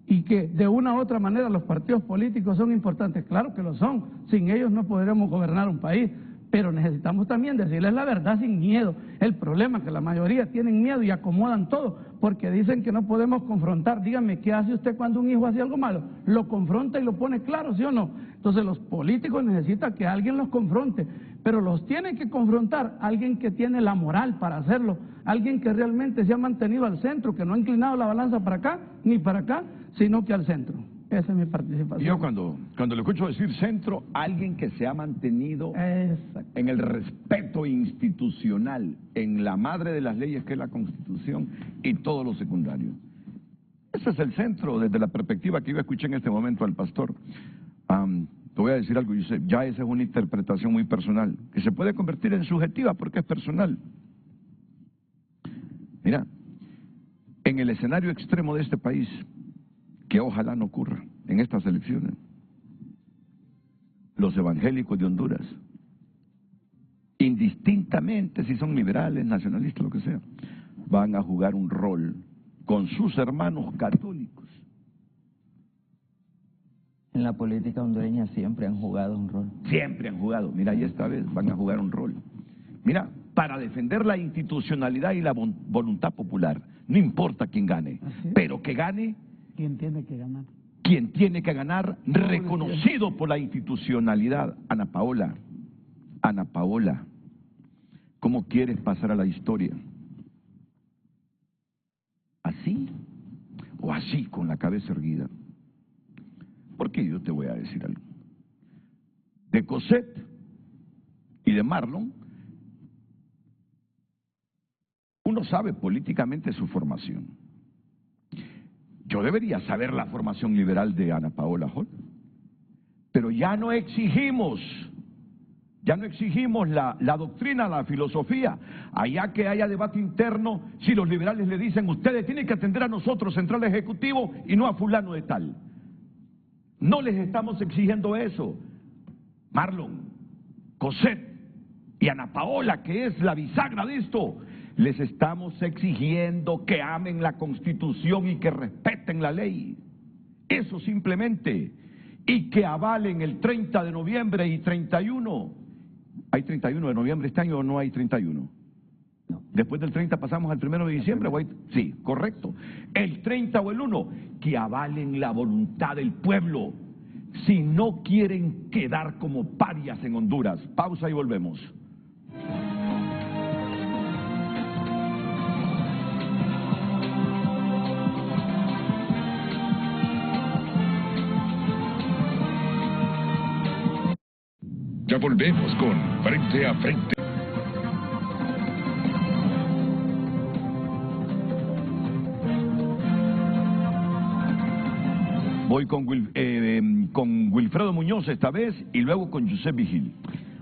Y que de una u otra manera los partidos políticos son importantes, claro que lo son, sin ellos no podremos gobernar un país, pero necesitamos también decirles la verdad sin miedo. El problema es que la mayoría tienen miedo y acomodan todo, porque dicen que no podemos confrontar. Dígame, ¿qué hace usted cuando un hijo hace algo malo? Lo confronta y lo pone claro, ¿sí o no? Entonces los políticos necesitan que alguien los confronte, pero los tiene que confrontar alguien que tiene la moral para hacerlo, alguien que realmente se ha mantenido al centro, que no ha inclinado la balanza para acá ni para acá, sino que al centro. Esa es mi participación. Yo cuando le escucho decir centro, alguien que se ha mantenido en el respeto institucional, en la madre de las leyes que es la Constitución y todo lo secundario. Ese es el centro desde la perspectiva que yo escuché en este momento al pastor. Te voy a decir algo, Josep, ya esa es una interpretación muy personal, que se puede convertir en subjetiva porque es personal. Mira, en el escenario extremo de este país, que ojalá no ocurra en estas elecciones, los evangélicos de Honduras, indistintamente si son liberales, nacionalistas, lo que sea, van a jugar un rol con sus hermanos católicos. En la política hondureña siempre han jugado un rol. Siempre han jugado. Mira, y esta vez van a jugar un rol. Mira, para defender la institucionalidad y la voluntad popular, no importa quién gane, pero que gane quien tiene que ganar. Quien tiene que ganar, reconocido por la institucionalidad. Ana Paola, ¿cómo quieres pasar a la historia? ¿Así? ¿O así, con la cabeza erguida? Porque yo te voy a decir algo. De Cosette y de Marlon, uno sabe políticamente su formación. Yo debería saber la formación liberal de Ana Paola Hall. Pero ya no exigimos la doctrina, la filosofía. Allá que haya debate interno, si los liberales le dicen, ustedes tienen que atender a nosotros, central ejecutivo, y no a fulano de tal. No les estamos exigiendo eso. Marlon, Cosette y Ana Paola, que es la bisagra de esto, les estamos exigiendo que amen la Constitución y que respeten la ley. Eso simplemente. Y que avalen el 30 de noviembre y 31. ¿Hay 31 de noviembre este año o no hay 31? No. Después del 30 pasamos al 1 de diciembre. ¿O hay? Sí, correcto. El 30 o el 1, que avalen la voluntad del pueblo. Si no quieren quedar como parias en Honduras. Pausa y volvemos. Ya volvemos con Frente a Frente. Voy con Wilfredo Muñoz esta vez y luego con Josep Vigil.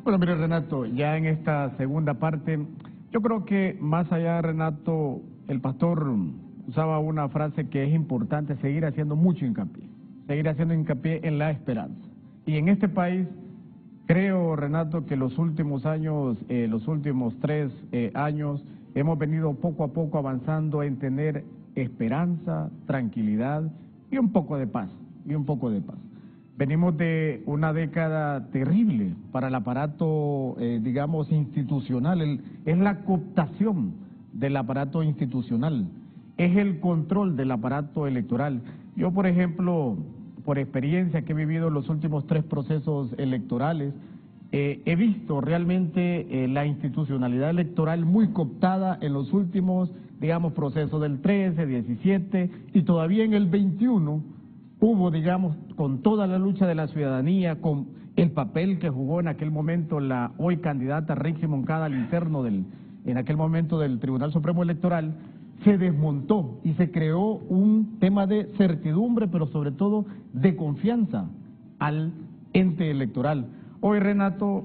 Bueno, mire, Renato, ya en esta segunda parte, yo creo que más allá, Renato, el pastor usaba una frase que es importante, seguir haciendo mucho hincapié, seguir haciendo hincapié en la esperanza. Y en este país, creo, Renato, que los últimos años, los últimos 3 años, hemos venido poco a poco avanzando en tener esperanza, tranquilidad y un poco de paz, Venimos de una década terrible para el aparato, digamos, institucional. Es la cooptación del aparato institucional, es el control del aparato electoral. Yo, por ejemplo, por experiencia que he vivido los últimos 3 procesos electorales, he visto realmente la institucionalidad electoral muy cooptada en los últimos, digamos, procesos del 13, 17 y todavía en el 21 hubo, digamos, con toda la lucha de la ciudadanía, con el papel que jugó en aquel momento la hoy candidata Rixi Moncada al interno en aquel momento del Tribunal Supremo Electoral, se desmontó y se creó un tema de certidumbre, pero sobre todo de confianza al ente electoral. Hoy, Renato,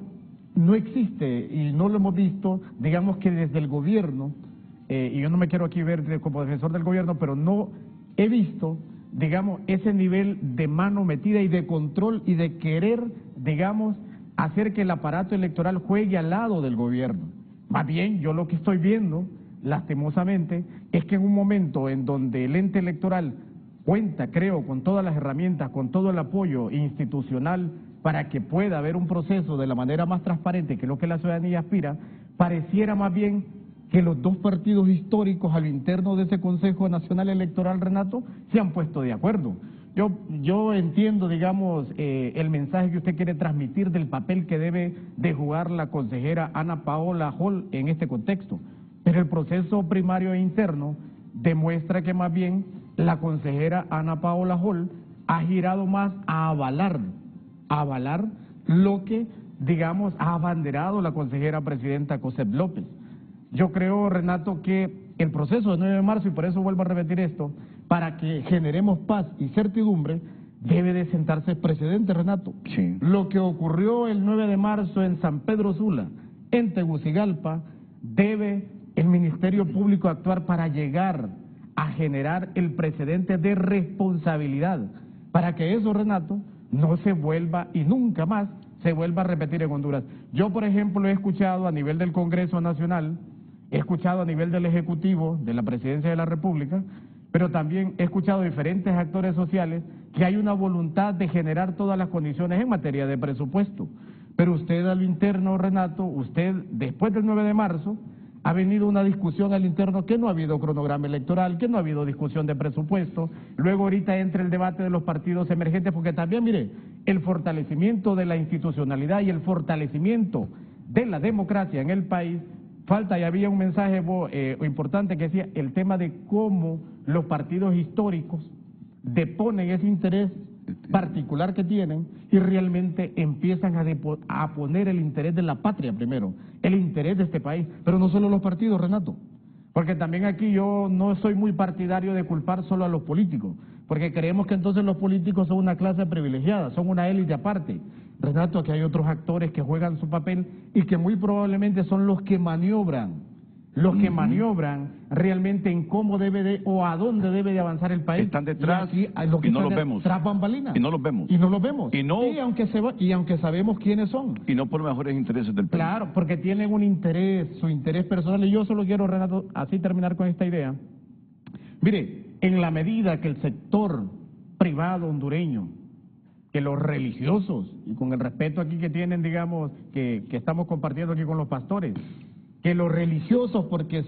no existe y no lo hemos visto, digamos que desde el gobierno, y yo no me quiero aquí ver como defensor del gobierno, pero no he visto, digamos, ese nivel de mano metida y de control y de querer, digamos, hacer que el aparato electoral juegue al lado del gobierno. Más bien, yo lo que estoy viendo, lastimosamente, es que en un momento en donde el ente electoral cuenta, creo, con todas las herramientas, con todo el apoyo institucional para que pueda haber un proceso de la manera más transparente, que es lo que la ciudadanía aspira, pareciera más bien que los 2 partidos históricos al interno de ese Consejo Nacional Electoral, Renato, se han puesto de acuerdo. Yo entiendo, digamos, el mensaje que usted quiere transmitir del papel que debe de jugar la consejera Ana Paola Hall en este contexto, pero el proceso primario e interno demuestra que más bien la consejera Ana Paola Hall ha girado más a avalar lo que, digamos, ha abanderado la consejera presidenta Cosette López. Yo creo, Renato, que el proceso del 9 de marzo, y por eso vuelvo a repetir esto, para que generemos paz y certidumbre, debe de sentarse precedente, Renato. Sí. Lo que ocurrió el 9 de marzo en San Pedro Sula, en Tegucigalpa, debe el Ministerio Público actuar para llegar a generar el precedente de responsabilidad para que eso, Renato, no se vuelva y nunca más se vuelva a repetir en Honduras. Yo, por ejemplo, he escuchado a nivel del Congreso Nacional, he escuchado a nivel del Ejecutivo, de la Presidencia de la República, pero también he escuchado a diferentes actores sociales que hay una voluntad de generar todas las condiciones en materia de presupuesto. Pero usted a lo interno, Renato, usted después del 9 de marzo, ha venido una discusión al interno que no ha habido cronograma electoral, que no ha habido discusión de presupuesto, luego ahorita entra el debate de los partidos emergentes, porque también, mire, el fortalecimiento de la institucionalidad y el fortalecimiento de la democracia en el país, falta, y había un mensaje importante que decía el tema de cómo los partidos históricos deponen ese interés particular que tienen y realmente empiezan a poner el interés de la patria primero, el interés de este país, pero no solo los partidos, Renato, porque también aquí yo no soy muy partidario de culpar solo a los políticos, porque creemos que entonces los políticos son una clase privilegiada, son una élite aparte. Renato, aquí hay otros actores que juegan su papel y que muy probablemente son los que maniobran realmente en cómo debe de o a dónde debe de avanzar el país. Están detrás y no los vemos. Tras bambalinas. Y no los vemos. Y no los vemos. Y aunque sabemos quiénes son. Y no por mejores intereses del país. Claro, porque tienen un interés, su interés personal. Y yo solo quiero, Renato, así terminar con esta idea. Mire, en la medida que el sector privado hondureño, que los religiosos, y con el respeto aquí que tienen, digamos, que estamos compartiendo aquí con los pastores, que los religiosos, porque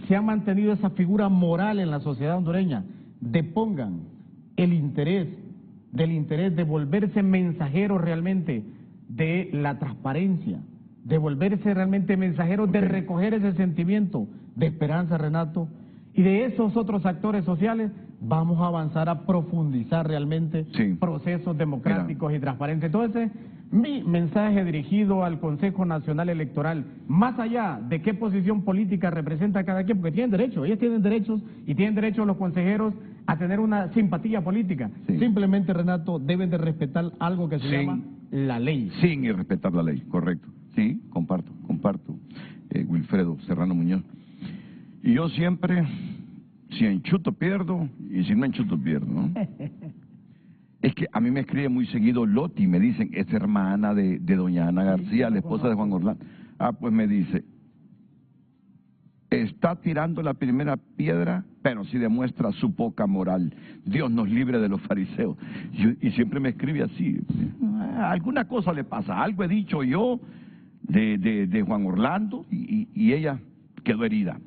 se ha mantenido esa figura moral en la sociedad hondureña, depongan el interés de volverse mensajeros realmente de la transparencia, de volverse realmente mensajeros de recoger ese sentimiento de esperanza, Renato, y de esos otros actores sociales vamos a avanzar a profundizar realmente procesos democráticos y transparentes. Entonces, mi mensaje dirigido al Consejo Nacional Electoral, más allá de qué posición política representa cada quien, porque tienen derecho, ellos tienen derechos y tienen derecho los consejeros a tener una simpatía política. Simplemente, Renato, deben de respetar algo que se llama la ley. Sin irrespetar la ley, correcto. Sí, comparto. Wilfredo Serrano Muñoz. Y yo siempre, si enchuto pierdo y si no enchuto pierdo, ¿no? Es que a mí me escribe muy seguido Loti, me dicen, es hermana de doña Ana García, la esposa de Juan Orlando. Pues me dice, está tirando la primera piedra, pero sí demuestra su poca moral. Dios nos libre de los fariseos. Y siempre me escribe así, alguna cosa le pasa, algo he dicho yo de Juan Orlando y ella quedó herida.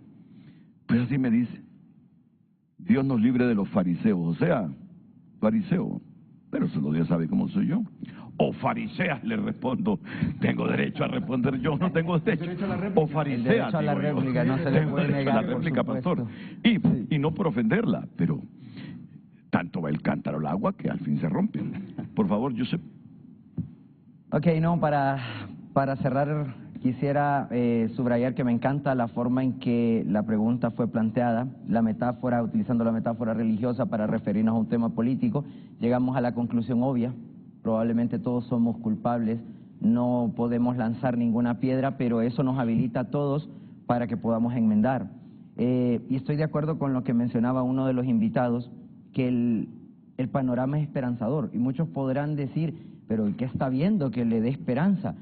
Pues así me dice, Dios nos libre de los fariseos, o sea, fariseo. Pero solo Dios sabe cómo soy yo. O fariseas, le respondo. Tengo derecho a responder yo, no tengo derecho. O fariseas. Derecho a la réplica, no se le puede negar, la réplica, pastor. Y no por ofenderla, pero tanto va el cántaro al agua que al fin se rompe. Por favor, Josep. Ok, no, para cerrar, quisiera subrayar que me encanta la forma en que la pregunta fue planteada, utilizando la metáfora religiosa para referirnos a un tema político. Llegamos a la conclusión obvia, probablemente todos somos culpables, no podemos lanzar ninguna piedra, pero eso nos habilita a todos para que podamos enmendar. Y estoy de acuerdo con lo que mencionaba uno de los invitados, que el panorama es esperanzador, y muchos podrán decir, pero ¿qué está viendo que le dé esperanza?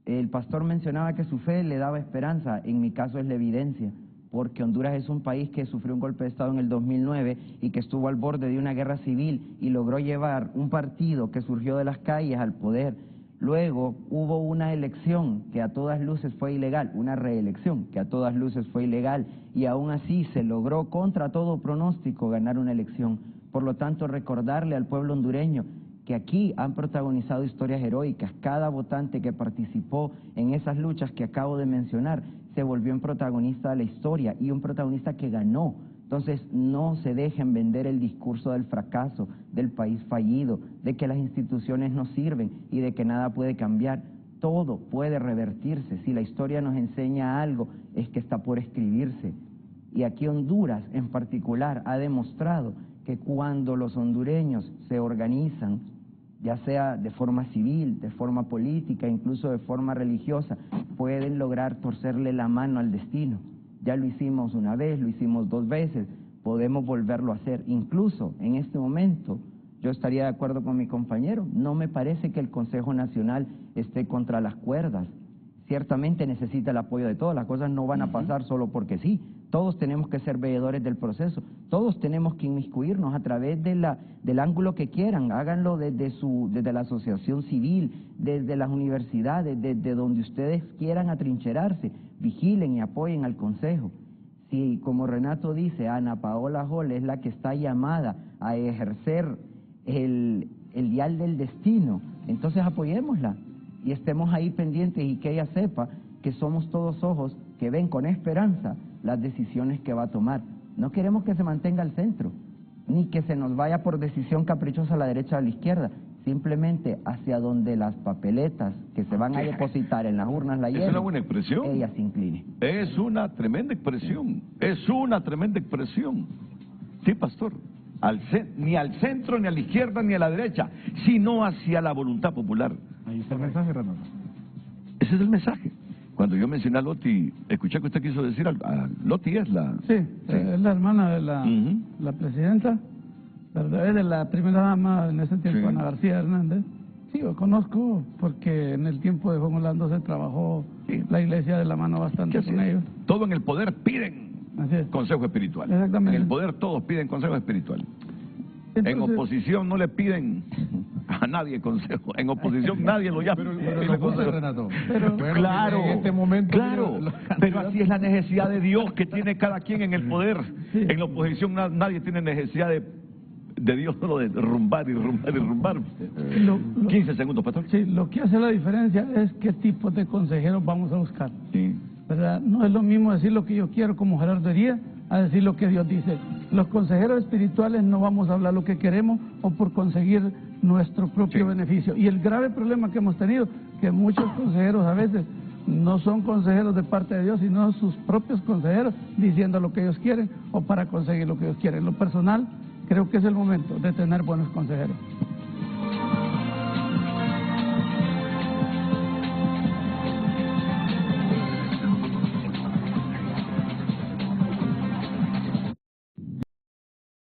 El pastor mencionaba que su fe le daba esperanza, en mi caso es la evidencia, porque Honduras es un país que sufrió un golpe de Estado en el 2009 y que estuvo al borde de una guerra civil y logró llevar un partido que surgió de las calles al poder. Luego hubo una elección que a todas luces fue ilegal, una reelección que a todas luces fue ilegal, y aún así se logró contra todo pronóstico ganar una elección. Por lo tanto, recordarle al pueblo hondureño que aquí han protagonizado historias heroicas. Cada votante que participó en esas luchas que acabo de mencionar se volvió un protagonista de la historia y un protagonista que ganó. Entonces, no se dejen vender el discurso del fracaso, del país fallido, de que las instituciones no sirven y de que nada puede cambiar. Todo puede revertirse. Si la historia nos enseña algo, es que está por escribirse. Y aquí Honduras, en particular, ha demostrado que cuando los hondureños se organizan, ya sea de forma civil, de forma política, incluso de forma religiosa, pueden lograr torcerle la mano al destino. Ya lo hicimos una vez, lo hicimos 2 veces, podemos volverlo a hacer. Incluso en este momento, yo estaría de acuerdo con mi compañero, no me parece que el Consejo Nacional esté contra las cuerdas. Ciertamente necesita el apoyo de todos, las cosas no van a pasar solo porque sí. Todos tenemos que ser veedores del proceso, todos tenemos que inmiscuirnos a través del ángulo que quieran, háganlo desde la asociación civil, desde las universidades, desde donde ustedes quieran atrincherarse, vigilen y apoyen al Consejo. Si, como Renato dice, Ana Paola Hall es la que está llamada a ejercer el dial del destino, entonces apoyémosla y estemos ahí pendientes y que ella sepa que somos todos ojos que ven con esperanza las decisiones que va a tomar. No queremos que se mantenga al centro, ni que se nos vaya por decisión caprichosa a la derecha o a la izquierda, simplemente hacia donde las papeletas que se van a depositar en las urnas la lleven. Es una buena expresión. Ella se incline. Es una tremenda expresión, es una tremenda expresión. Sí, pastor, ni al centro, ni a la izquierda, ni a la derecha, sino hacia la voluntad popular. Ahí está el mensaje, Renato. Ese es el mensaje. Cuando yo mencioné a Loti, escuché que usted quiso decir, Loti es la... Sí, es la hermana de la presidenta, es de la primera dama en ese tiempo, Ana García Hernández. Sí, yo conozco porque en el tiempo de Juan Orlando se trabajó la iglesia de la mano bastante con ellos. Todo en el poder piden consejo espiritual. Exactamente. En el poder todos piden consejo espiritual. Entonces, en oposición no le piden a nadie consejo. En oposición nadie lo llama. Pero claro, en este momento, claro, pero así es la necesidad de Dios que tiene cada quien en el poder. Sí. En la oposición nadie tiene necesidad de Dios solo de rumbar y rumbar y rumbar. 15 segundos, pastor. Sí, lo que hace la diferencia es qué tipo de consejeros vamos a buscar. Sí. ¿Verdad? No es lo mismo decir lo que yo quiero como Gerardo Hería a decir lo que Dios dice. Los consejeros espirituales no vamos a hablar lo que queremos o por conseguir nuestro propio beneficio. Y el grave problema que hemos tenido, que muchos consejeros a veces no son consejeros de parte de Dios, sino sus propios consejeros diciendo lo que ellos quieren o para conseguir lo que ellos quieren. En lo personal, creo que es el momento de tener buenos consejeros.